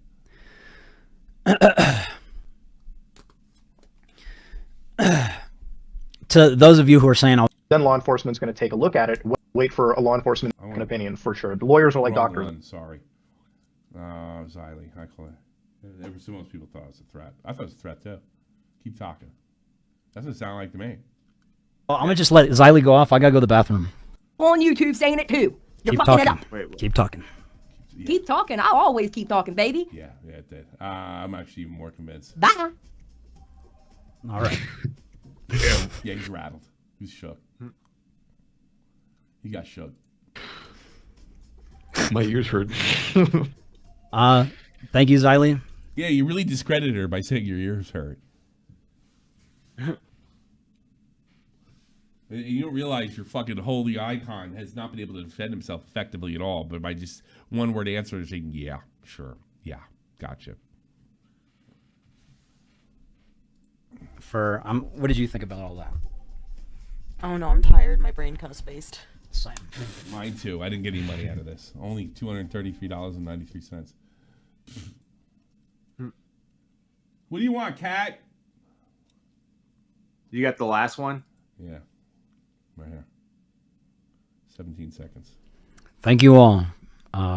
To those of you who are saying, then law enforcement's going to take a look at it. Wait for a law enforcement opinion for sure. The lawyers are like doctors. Sorry, Xylee. I call it. Most people thought it was a threat. I thought it was a threat too. Keep talking. That's what it sounded like to me. Well, I'm gonna just let Xylee go off. I gotta go to the bathroom. On YouTube saying it too. You're Keep fucking talking. it up. Keep talking. Yeah. Keep talking. I'll always keep talking, baby. Yeah, it did. I'm actually even more convinced. Bye. All right. Yeah, he's rattled. He's shook. He got shook. My ears hurt. Thank you, Xylee. Yeah, you really discredited her by saying your ears hurt. You don't realize your fucking holy icon has not been able to defend himself effectively at all, but by just one word answer saying, yeah, sure, yeah, gotcha. What did you think about all that? Oh no, I'm tired. My brain kind of spaced. Same. Mine too. I didn't get any money out of this. Only $233.93. What do you want, Cat? You got the last one? Yeah. Right here. 17 seconds. Thank you all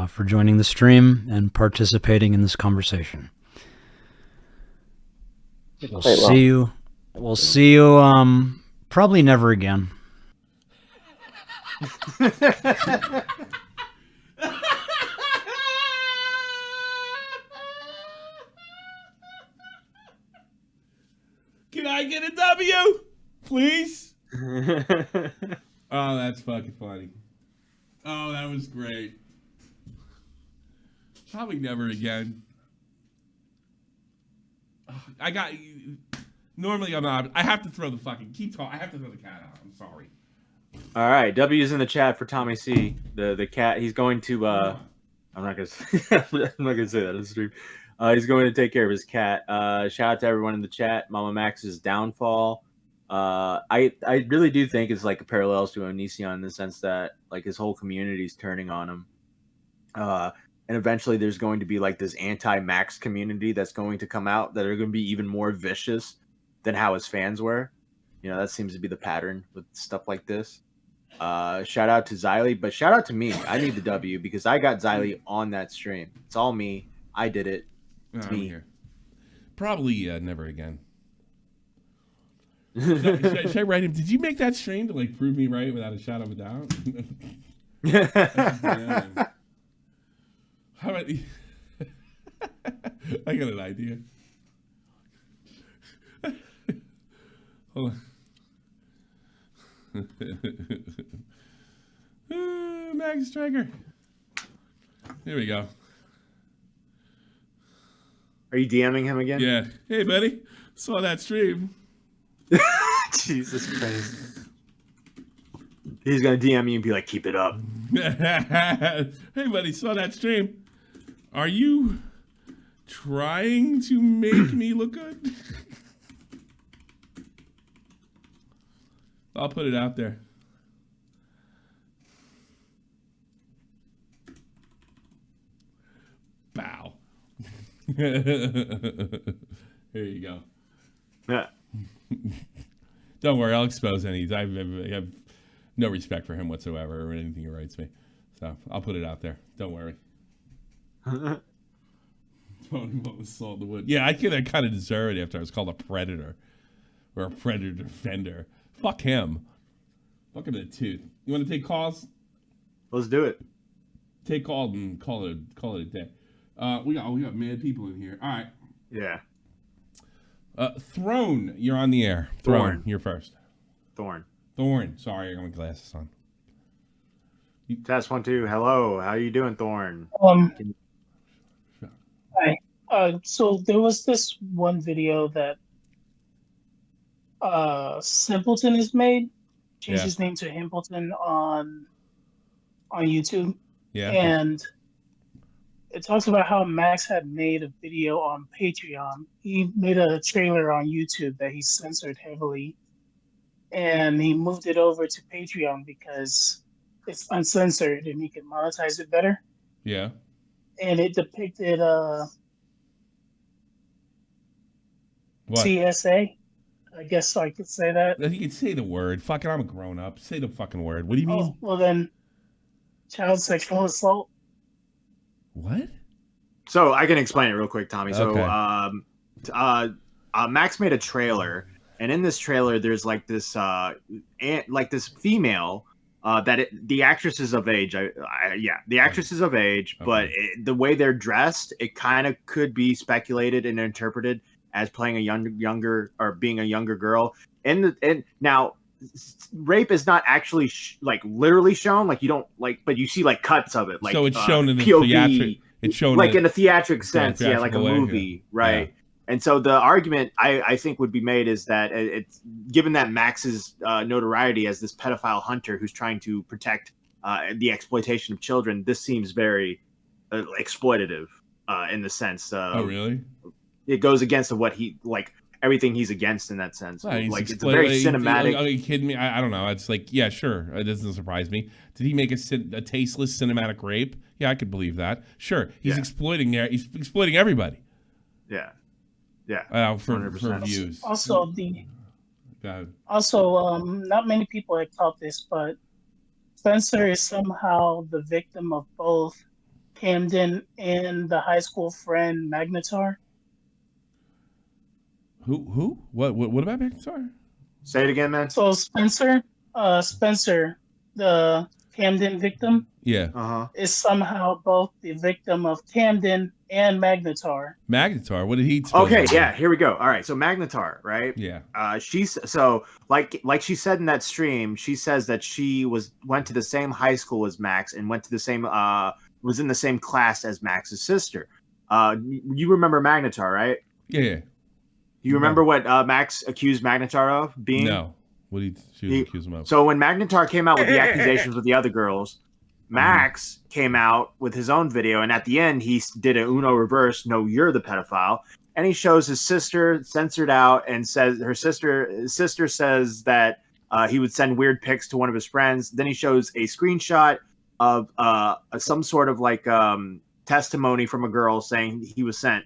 for joining the stream and participating in this conversation. We'll see you. We'll see you. Probably never again. Can I get a W? Please? Oh, that's fucking funny. Oh, that was great. Probably never again. I got... Normally I'm not... I have to throw the fucking... Keep talking. I have to throw the cat out. I'm sorry. All right. W's in the chat for Tommy C. The cat. He's going to... I'm not going to... I'm not going to say that on the stream. He's going to take care of his cat. Shout out to everyone in the chat. MamaMax's downfall. I really do think it's like a parallels to Onision in the sense that like his whole community is turning on him. And eventually there's going to be like this anti-Max community that's going to come out that are going to be even more vicious than how his fans were. You know, that seems to be the pattern with stuff like this. Shout out to Xylee, but shout out to me. I need the W because I got Xylee on that stream. It's all me. I did it. It's me. Here. Probably never again. Should I write him? Did you make that stream to like prove me right without a shadow of a doubt? How about I got an idea. Hold on. Max Striker. Here we go. Are you DMing him again? Yeah. Hey, buddy. Saw that stream. Jesus Christ. He's gonna DM you and be like, keep it up. Hey, buddy. Saw that stream. Are you trying to make me look good? I'll put it out there. Bow. Here you go. Yeah. Don't worry, I'll expose any. I have no respect for him whatsoever or anything he writes me. So I'll put it out there. Don't worry. Salt the wood. Yeah, I kind of deserve it after I was called a predator or a predator defender. Fuck him. Fuck him in the tooth. You want to take calls? Let's do it. Take calls and call it a day. We got mad people in here. All right. Yeah. Throne, you're on the air. Throne, you're first. Thorn. Sorry, I got my glasses on. Test 1 2. Hello. How you doing, Thorn? Hi. So there was this one video that Simpleton has made. Changed his name to Himpleton on YouTube. Yeah. And it talks about how Max had made a video on Patreon. He made a trailer on YouTube that he censored heavily. And he moved it over to Patreon because it's uncensored and he can monetize it better. Yeah. And it depicted what? TSA. I guess I could say that. You can say the word. Fucking, I'm a grown up. Say the fucking word. What do you mean? Oh, well then, child sexual assault. What? So I can explain it real quick, Tommy. So Okay. Max made a trailer, and in this trailer, there's like this female the actress is of age. The actress is of age, but the way they're dressed, it kind of could be speculated and interpreted as playing a younger or being a younger girl. And now, rape is not actually literally shown. Like you don't but you see like cuts of it. Like so it's shown in the POV, theatric. It's shown like in a theatric sense, like a movie, right? Yeah. And so the argument I think would be made is that it's given that Max's notoriety as this pedophile hunter who's trying to protect the exploitation of children, this seems very exploitative in the sense. Oh, really? It goes against what he everything he's against in that sense. Well, it's a very cinematic. Are you kidding me? I don't know. It's like, yeah, sure. It doesn't surprise me. Did he make a tasteless cinematic rape? Yeah, I could believe that. Sure. He's exploiting everybody. Yeah. Yeah. For views. Also, not many people have caught this, but Spencer is somehow the victim of both Camden and the high school friend Magnetar. Who? What about Magnetar? Say it again, man. So Spencer, the Camden victim, is somehow both the victim of Camden and Magnetar. Magnetar, what did he? Okay, yeah, here we go. All right, so Magnetar, right? Yeah. She's so like she said in that stream, she says that she went to the same high school as Max and went to the same was in the same class as Max's sister. You remember Magnetar, right? Yeah. You remember what Max accused Magnetar of being? No. What did she accuse him of? So when Magnetar came out with the accusations with the other girls, Max came out with his own video, and at the end he did a Uno reverse. No, you're the pedophile, and he shows his sister censored out, and says his sister says that he would send weird pics to one of his friends. Then he shows a screenshot of some sort of testimony from a girl saying he was sent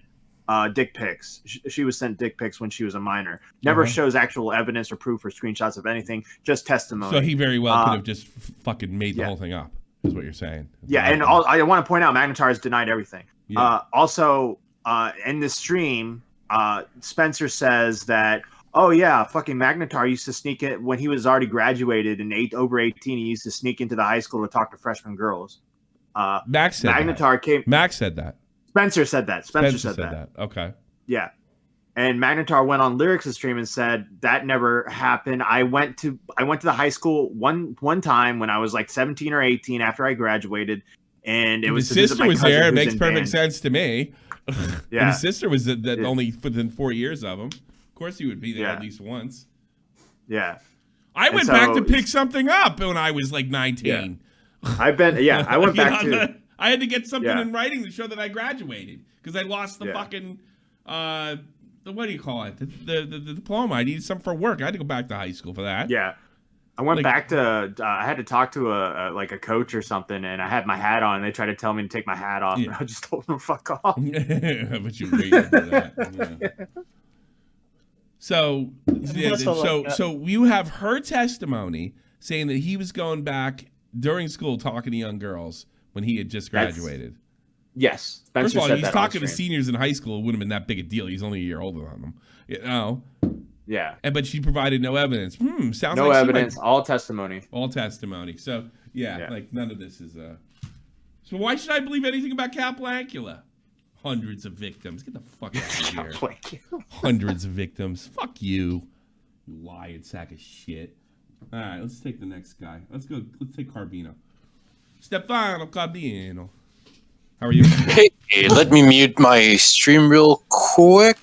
dick pics. She was sent dick pics when she was a minor. Never shows actual evidence or proof or screenshots of anything, just testimony. So he very well could have just fucking made the whole thing up, is what you're saying. And I want to point out Magnetar has denied everything. Also, in this stream, Spencer says that, Oh yeah, fucking Magnetar used to sneak in when he was already graduated and over 18. He used to sneak into the high school to talk to freshman girls. Max said Magnetar that. came. Max said that. Spencer said that. Spencer said that. Okay. Yeah. And Magnetar went on Lyrics' stream and said that never happened. I went to the high school one time when I was like 17 or 18 after I graduated, and it was his sister was there. It makes perfect sense to me. Yeah, his sister was that only within 4 years of him. Of course, he would be there at least once. Yeah, I went back to pick something up when I was like 19. Yeah. I went back too. I had to get something in writing to show that I graduated because I lost the fucking what do you call it? The diploma. I needed something for work. I had to go back to high school for that. Yeah. I went back to I had to talk to a coach or something, and I had my hat on, and they tried to tell me to take my hat off, and I just told them to fuck off. But you waited for that. Yeah. So you have her testimony saying that he was going back during school talking to young girls when he had just graduated. Yes. Spencer First of all, said he's that talking to seniors in high school. It wouldn't have been that big a deal. He's only a year older than them. You know? Yeah. But she provided no evidence. Sounds like no evidence. All testimony. All testimony. So, yeah, like none of this is... So why should I believe anything about Count Blancula? Hundreds of victims. Get the fuck out of here. Hundreds of victims. Fuck you. You lying sack of shit. All right, let's take the next guy. Let's take Carbino. Stefano Carbino. How are you? Hey, let me mute my stream real quick.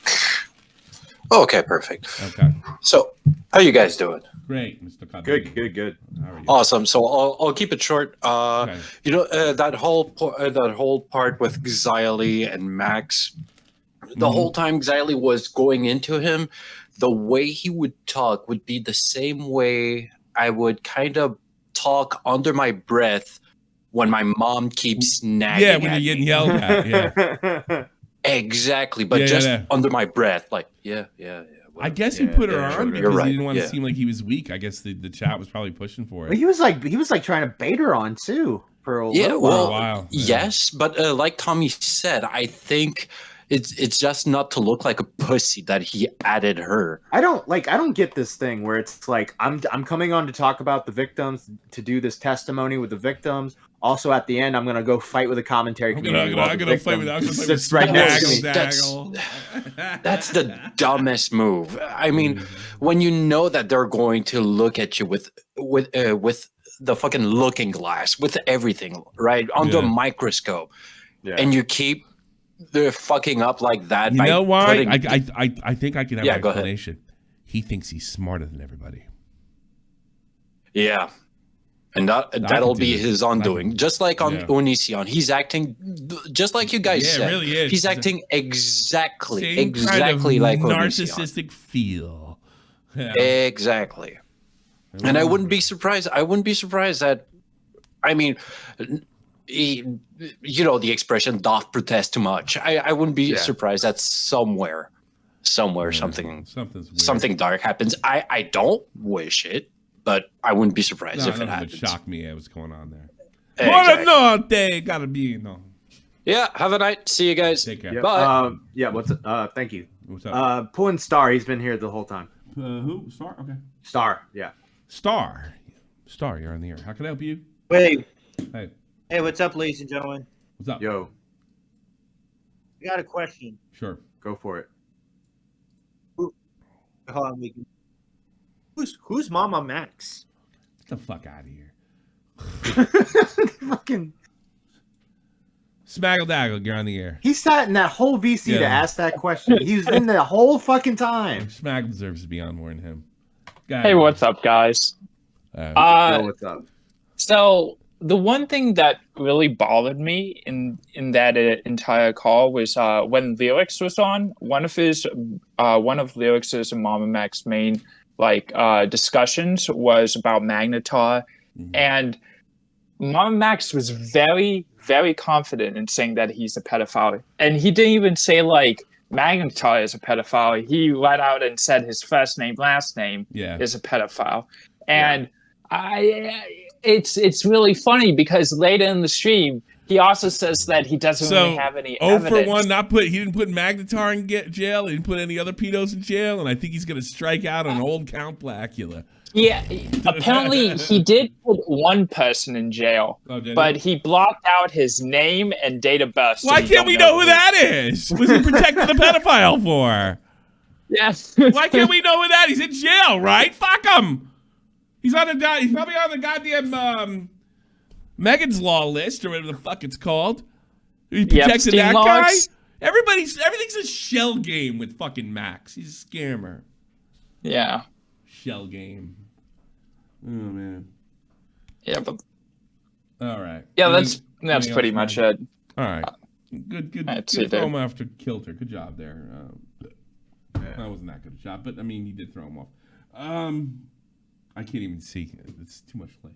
Okay, perfect. Okay. So, how you guys doing? Great, Mr. Carbino. Good. How are you? Awesome. So I'll keep it short. Okay. You know that whole part with Xylee and Max. The whole time Xylee was going into him, the way he would talk would be the same way I would kind of talk under my breath when my mom keeps nagging. Yeah, when you're getting yelled at. Yeah. Exactly, but under my breath, like I guess he put her on because right. he didn't want to seem like he was weak. I guess the chat was probably pushing for it. But he was like trying to bait her on too for a little while. Yes, but like Tommy said, I think it's just not to look like a pussy that he added her. I don't get this thing where it's like I'm coming on to talk about the victims, to do this testimony with the victims. Also, at the end, I'm gonna go fight with the commentary community. I'm gonna fight with right next to me. That's the dumbest move. I mean, when you know that they're going to look at you with the fucking looking glass, with everything, right, under a microscope, and you keep fucking up like that. You know why? I think I can have an go explanation. ahead. He thinks he's smarter than everybody. Yeah. And that'll be his undoing. Just like on Onision. He's acting just like you guys said. Really is. He's acting exactly kind of like narcissistic feel. Yeah. Exactly. And I wouldn't be surprised. That, I mean, you know the expression "doth protest too much." I wouldn't be surprised that somewhere something dark happens. I don't wish it, but I wouldn't be surprised if it happens. It would shock me what's going on there. Exactly. Gotta be Yeah, have a night. See you guys. Take care. Bye. Thank you. What's up? Pulling Star, he's been here the whole time. Who? Star? Okay. Star, yeah. Star, you're on the air. How can I help you? Wait. Hey, what's up, ladies and gentlemen? What's up? Yo. I got a question. Sure. Go for it. Hold on, who's MamaMax? Get the fuck out of here. Fucking Smaggle Daggle, you're on the air. He sat in that whole VC to ask that question. He was in the whole fucking time. Smaggle deserves to be on more than him. Hey, what's up, guys? Yo, what's up? So the one thing that really bothered me in that entire call was when Lyrics was on. One of Lyrics's and MamaMax's main discussions was about Magnetar, and MamaMax was very, very confident in saying that he's a pedophile, and he didn't even say Magnetar is a pedophile. He let out and said his first name, last name is a pedophile, and it's really funny because later in the stream He also says that he doesn't really have any evidence. For 1, he didn't put Magnetar in jail. He didn't put any other pedos in jail, and I think he's gonna strike out on old Count Blackula. Yeah, apparently he did put one person in jail, but he blocked out his name and date of birth. So Why can't we know who that is? Was he protecting the pedophile for? Yes. Why can't we know who that? He's in jail, right? Fuck him. He's probably on the goddamn Megan's Law list or whatever the fuck it's called. He protected that guy. Everything's a shell game with fucking Max. He's a scammer. Yeah. Shell game. Oh man. Yeah, but. All right. Yeah, that's pretty much it. All right. Good throw him after Kilter. Good job there. That wasn't that good a shot, but I mean, he did throw him off. I can't even see. It's too much light.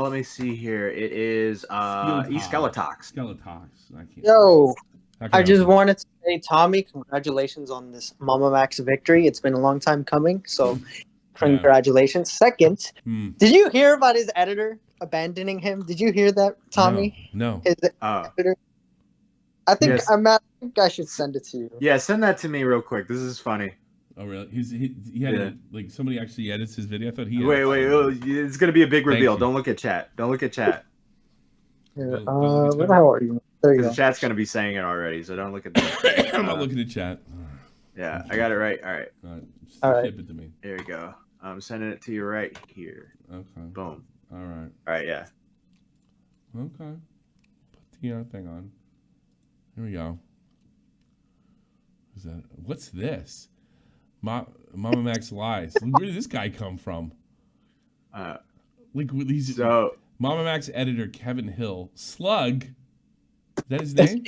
Let me see here. It is Skeletox. Skeletox. I can't. Yo, I just wanted to say, Tommy, congratulations on this MamaMax victory. It's been a long time coming, so congratulations. Second, did you hear about his editor abandoning him? Did you hear that, Tommy? No. His editor? I think I should send it to you. Yeah, send that to me real quick. This is funny. Oh really? He had like somebody actually edits his video. I thought he. Wait! It's gonna be a big reveal. Don't look at chat. Don't look at chat. Where the hell are you? There you go. The chat's gonna be saying it already, so don't look at that. I'm not looking at chat. Yeah, I got it right. All right. All right. Ship it to me. There you go. I'm sending it to you right here. Okay. Boom. All right. All right. Yeah. Okay. Put the thing on. Here we go. What's this? MamaMax lies. Where did this guy come from? MamaMax editor Kevin Hill. Slug. Is that his name?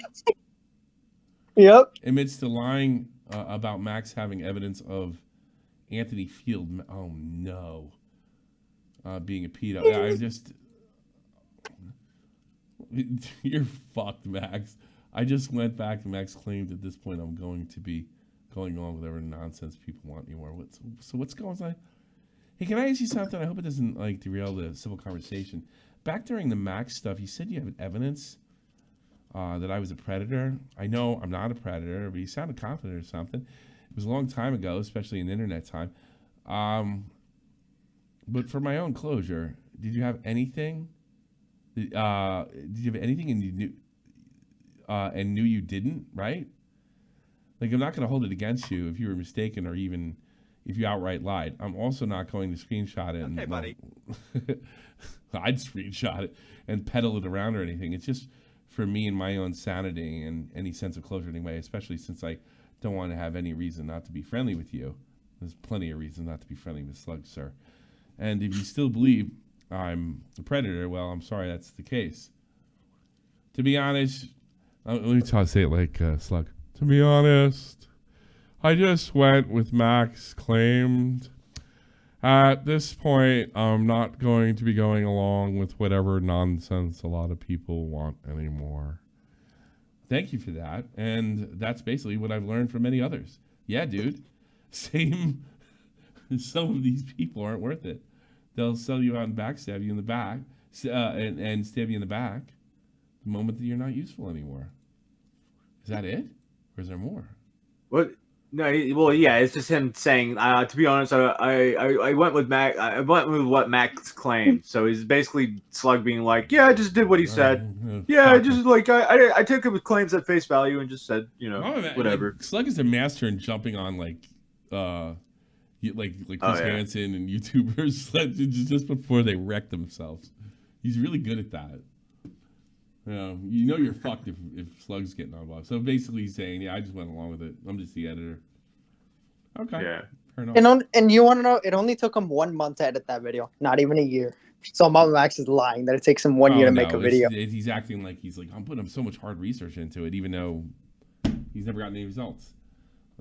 Yep. Admits to lying about Max having evidence of Anthony Field. Oh no. Being a pedo. I just. You're fucked, Max. I just went back and Max claimed at this point I'm going to be going on with whatever nonsense people want anymore. What's going on? Hey, can I ask you something? I hope it doesn't like derail the civil conversation. Back during the Max stuff, you said you have evidence that I was a predator. I know I'm not a predator, but you sounded confident or something. It was a long time ago, especially in internet time. But for my own closure, did you have anything? Did you have anything and you knew? And knew you didn't, right? Like, I'm not going to hold it against you if you were mistaken or even if you outright lied. I'm also not going to screenshot it. Okay, buddy. I'd screenshot it and peddle it around or anything. It's just for me and my own sanity and any sense of closure anyway, especially since I don't want to have any reason not to be friendly with you. There's plenty of reasons not to be friendly with Slug, sir. And if you still believe I'm a predator, well, I'm sorry that's the case. To be honest... let me say it like Slug. To be honest, I just went with Max claimed. At this point, I'm not going to be going along with whatever nonsense a lot of people want anymore. Thank you for that. And that's basically what I've learned from many others. Yeah, dude. Same. Some of these people aren't worth it. They'll sell you out and backstab you in the back and stab you in the back the moment that you're not useful anymore. Is that it? Or is there more? What? No, well, yeah, it's just him saying. To be honest, I went with Max. I went with what Max claimed. So he's basically Slug being like, "Yeah, I just did what he said. Yeah, I just like I took it with claims at face value and just said, whatever." Like, Slug is a master in jumping on like Chris Hansen and YouTubers just before they wreck themselves. He's really good at that. You know you're fucked if Slug's getting on boss. So basically he's saying, yeah, I just went along with it. I'm just the editor. Okay. Yeah. Fair enough. And you want to know, it only took him 1 month to edit that video. Not even a year. So MamaMax is lying that it takes him 1 year to make a video. He's acting like he's like, I'm putting so much hard research into it, even though he's never gotten any results.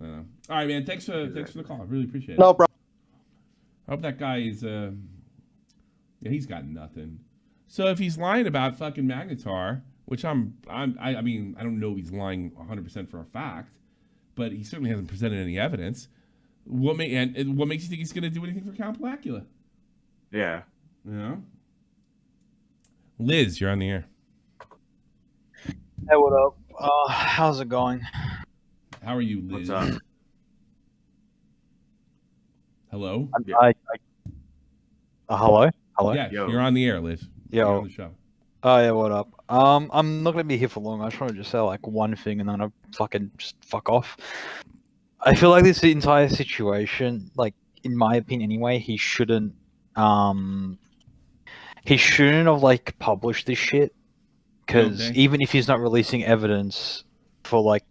All right, man. Thanks for the call. I really appreciate it. No problem. I hope that guy is he's got nothing. So if he's lying about fucking Magnetar, which I mean, I don't know if he's lying 100% for a fact, but he certainly hasn't presented any evidence. What makes you think he's going to do anything for Count Blackula? Yeah. You know? Liz, you're on the air. Hey, what up? How's it going? How are you, Liz? What's up? Hello? Hello? Hello? Yeah, you're on the air, Liz. You're Yo. on the show. Oh, yeah, what up? I'm not gonna be here for long. I just want to just say like one thing and then I fucking just fuck off. I feel like this entire situation, like in my opinion anyway, he shouldn't have like published this shit. Because even if he's not releasing evidence for like,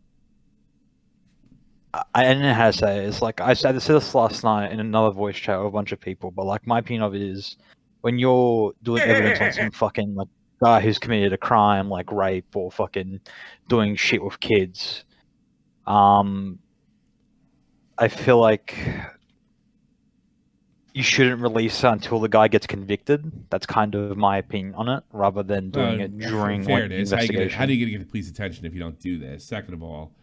I don't know how to say it. It's like I said this last night in another voice chat with a bunch of people. But like my opinion of it is, when you're doing evidence on some fucking like guy who's committed a crime like rape or fucking doing shit with kids, I feel like you shouldn't release it until the guy gets convicted. That's kind of my opinion on it, rather than doing it during fair like, it is. investigation. How do you get the police attention if you don't do this? Second of all,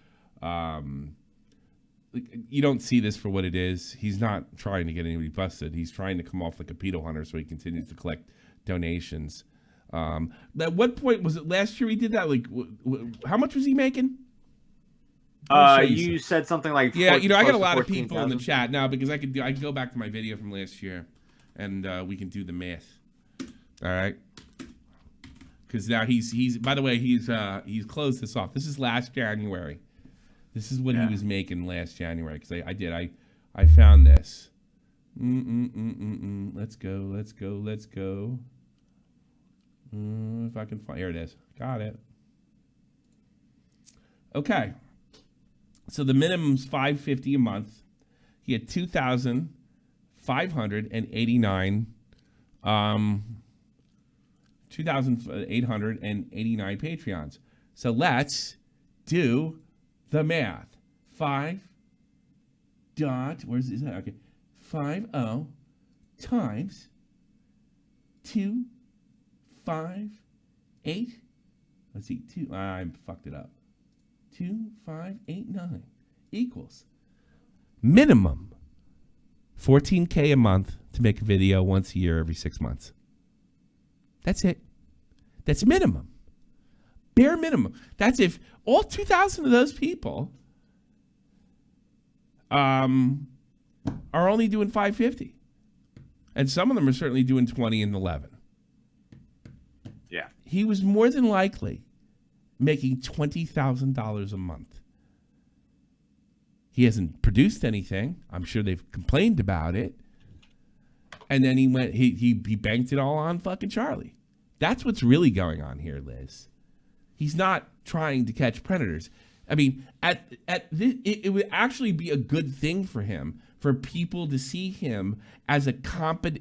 you don't see this for what it is. He's not trying to get anybody busted. He's trying to come off like a pedo hunter so he continues to collect donations. At what point was it last year he did that? Like, how much was he making? You said something like I got a lot of people in the chat now because I can go back to my video from last year, and we can do the math. All right, because now he's by the way he's closed this off. This is last January. This is what he was making last January because I found this. Let's go. If I can find, here it is. Got it. Okay. So the minimum's $550 a month. He had 2,889 Patreons. So let's do the math. 50 times 258. Let's see, I fucked it up. 2,589 equals minimum $14K a month to make a video once a year every 6 months. That's it. That's minimum. Bare minimum. That's if all 2,000 of those people are only doing 550. And some of them are certainly doing 20 and 11. Yeah. He was more than likely making $20,000 a month. He hasn't produced anything. I'm sure they've complained about it. And then he banked it all on fucking Charlie. That's what's really going on here, Liz. He's not trying to catch predators. I mean, it would actually be a good thing for him, for people to see him as a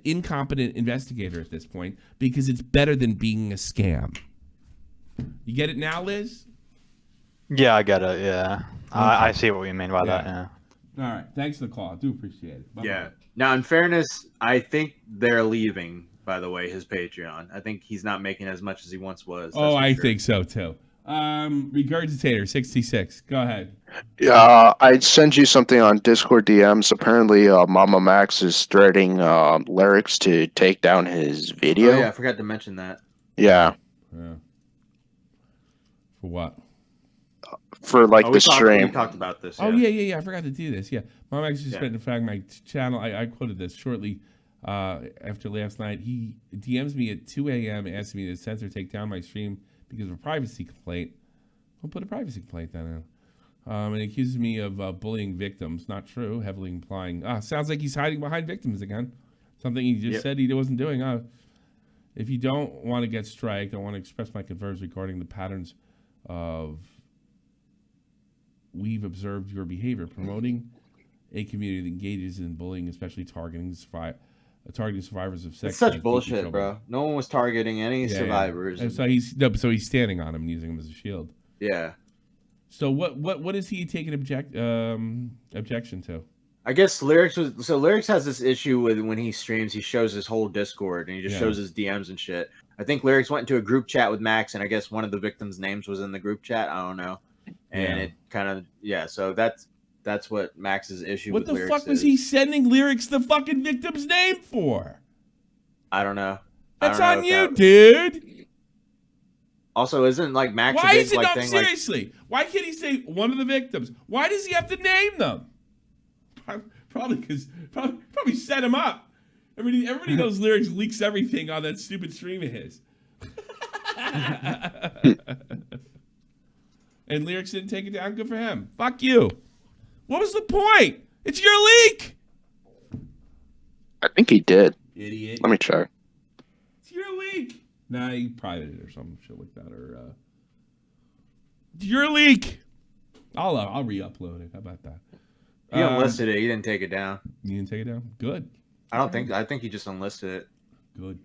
incompetent investigator at this point, because it's better than being a scam. You get it now, Liz? Yeah, I get it. Yeah, I see what you mean by that. Yeah. All right. Thanks for the call. I do appreciate it. Bye-bye. Yeah. Now, in fairness, I think they're leaving. By the way, his Patreon. I think he's not making as much as he once was. Oh, I think so too. Regurgitator 66. Go ahead. Yeah, I sent you something on Discord DMs. Apparently, MamaMax is threatening Lyrics to take down his video. Oh, yeah, I forgot to mention that. Yeah. Yeah. For what? For like the stream. We talked about this. Yeah. Oh yeah. I forgot to do this. Yeah, MamaMax just spent in fact my channel. I quoted this shortly after last night. He DMs me at 2 a.m. asking me to censor, take down my stream because of a privacy complaint. I'll put a privacy complaint down now. And accuses me of bullying victims. Not true. Heavily implying. Sounds like he's hiding behind victims again. Something he just said he wasn't doing. If you don't want to get striked, I want to express my concerns regarding the patterns of we've observed your behavior, promoting a community that engages in bullying, especially targeting survivors of sex. It's such bullshit, bro. No one was targeting any survivors. And so he's standing on him and using him as a shield. Yeah. So what is he taking objection to? I guess Lyrics has this issue with when he streams, he shows his whole Discord and he just shows his DMs and shit. I think Lyrics went into a group chat with Max, and I guess one of the victims' names was in the group chat. I don't know. And it kind of so that's what Max's issue with Lyrics is. What the fuck was he sending Lyrics the fucking victim's name for? I don't know. That's on you, dude. Also, isn't like Max? Why is it not seriously? Why can't he say one of the victims? Why does he have to name them? Probably because probably set him up. Everybody knows Lyrics leaks everything on that stupid stream of his. And Lyrics didn't take it down. Good for him. Fuck you. What was the point? It's your leak. I think he did. Idiot. Let me check. It's your leak. Nah, he privated it or some shit like that. Or it's your leak. I'll re-upload it. How about that? He unlisted it. He didn't take it down. You didn't take it down? Good. I think he just unlisted it. Good.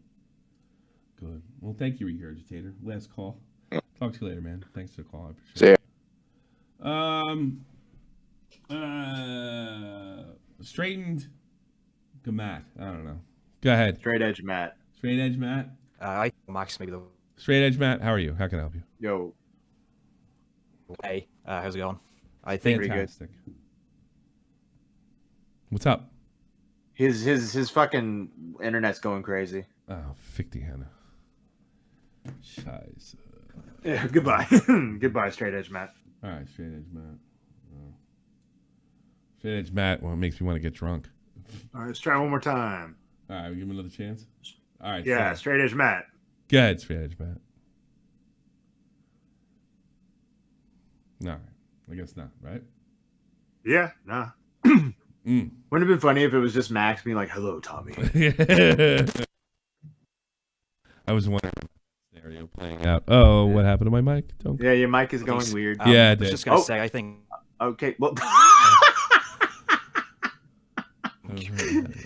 Well, thank you, Regurgitator. Last call. Talk to you later, man. Thanks for the call. I appreciate it. Straightened Gamat. I don't know. Go ahead. Straight Edge Matt. Straight Edge Matt. I Max maybe the Straight Edge Matt. How are you? How can I help you? Yo. Hey, how's it going? I think fantastic. What's up? His fucking internet's going crazy. Oh, fick die Henne. Scheiße. Yeah, goodbye. Goodbye, Straight Edge Matt. All right, Straight Edge Matt. Straight Edge Matt, well, it makes me want to get drunk. All right, let's try one more time. All right, we give him another chance. All right. Yeah, Straight Edge Matt. Go ahead, Straight Edge Matt. No, I guess not, right? Yeah, nah. Wouldn't have been funny if it was just Max being like, "Hello, Tommy." I was wondering scenario playing out. Oh, what happened to my mic? Don't... Yeah, your mic is going weird. Yeah, I was just gonna say, I think. Okay, well.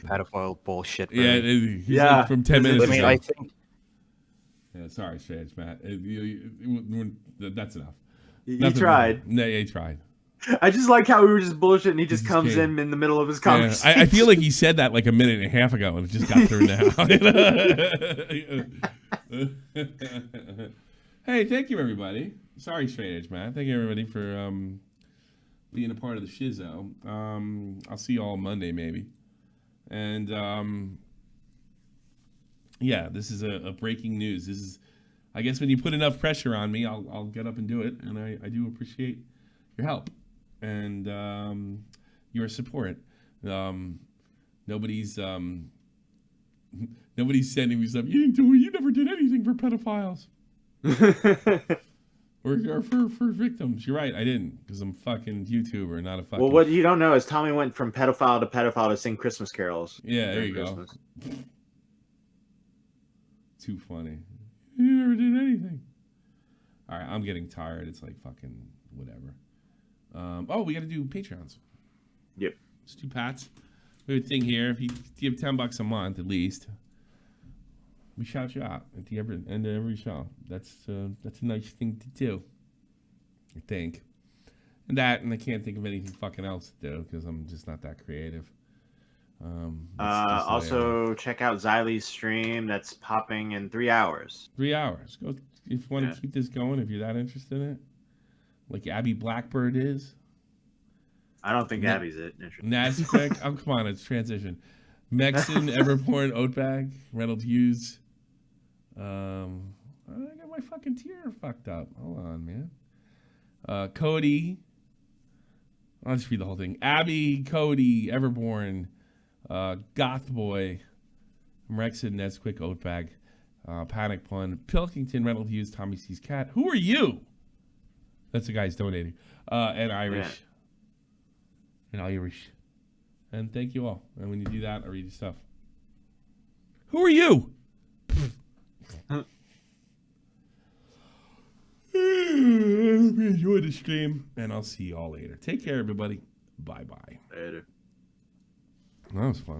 Pedophile bullshit. Yeah, he's like from 10 minutes ago. I think. Yeah, sorry, Straight Edge Matt. That's enough. He tried. No, he tried. I just like how we were just bullshitting. He just comes in the middle of his conversation. Yeah, I feel like he said that like a minute and a half ago, and it just got through now. Hey, thank you, everybody. Sorry, Straight Edge, man. Thank you, everybody, for being a part of the shizzo. I'll see you all Monday, maybe. And yeah, this is a breaking news. This is, I guess, when you put enough pressure on me, I'll get up and do it, and I do appreciate your help and your support. Nobody's sending me stuff. You never did anything for pedophiles or for victims. You're right, I didn't, because I'm a fucking YouTuber, not a fucking. Well, what you don't know is Tommy went from pedophile to sing Christmas carols. Yeah, there you go. Too funny. You never did anything. All right, I'm getting tired. It's like fucking whatever. Oh, we got to do Patreons. Yep. Let's do Pats. We have a thing here. If you give $10 a month at least, we shout you out at the end of every show. That's a nice thing to do, I think. And I can't think of anything fucking else to do because I'm just not that creative. Also, check out Xylie's stream. That's popping in 3 hours. 3 hours. Go if you want to keep this going. If you're that interested in it, like Abby Blackbird is. I don't think Abby's it. Nasquik. Oh, come on, it's transition. Mexon, Everporn, Oatbag, Reynolds Hughes. I got my fucking tier fucked up. Hold on, man. Cody. I'll just read the whole thing. Abby, Cody, Everborn, Goth Boy, Rexon, Nesquik, Oatbag, Panic Pun, Pilkington, Reynolds Hughes, Tommy C's Cat. Who are you? That's the guy's donating. And Irish. Yeah. And Irish. And thank you all. And when you do that, I read your stuff. Who are you? Enjoy the stream, and I'll see you all later. Take care, everybody. Bye-bye. Later. That was fun.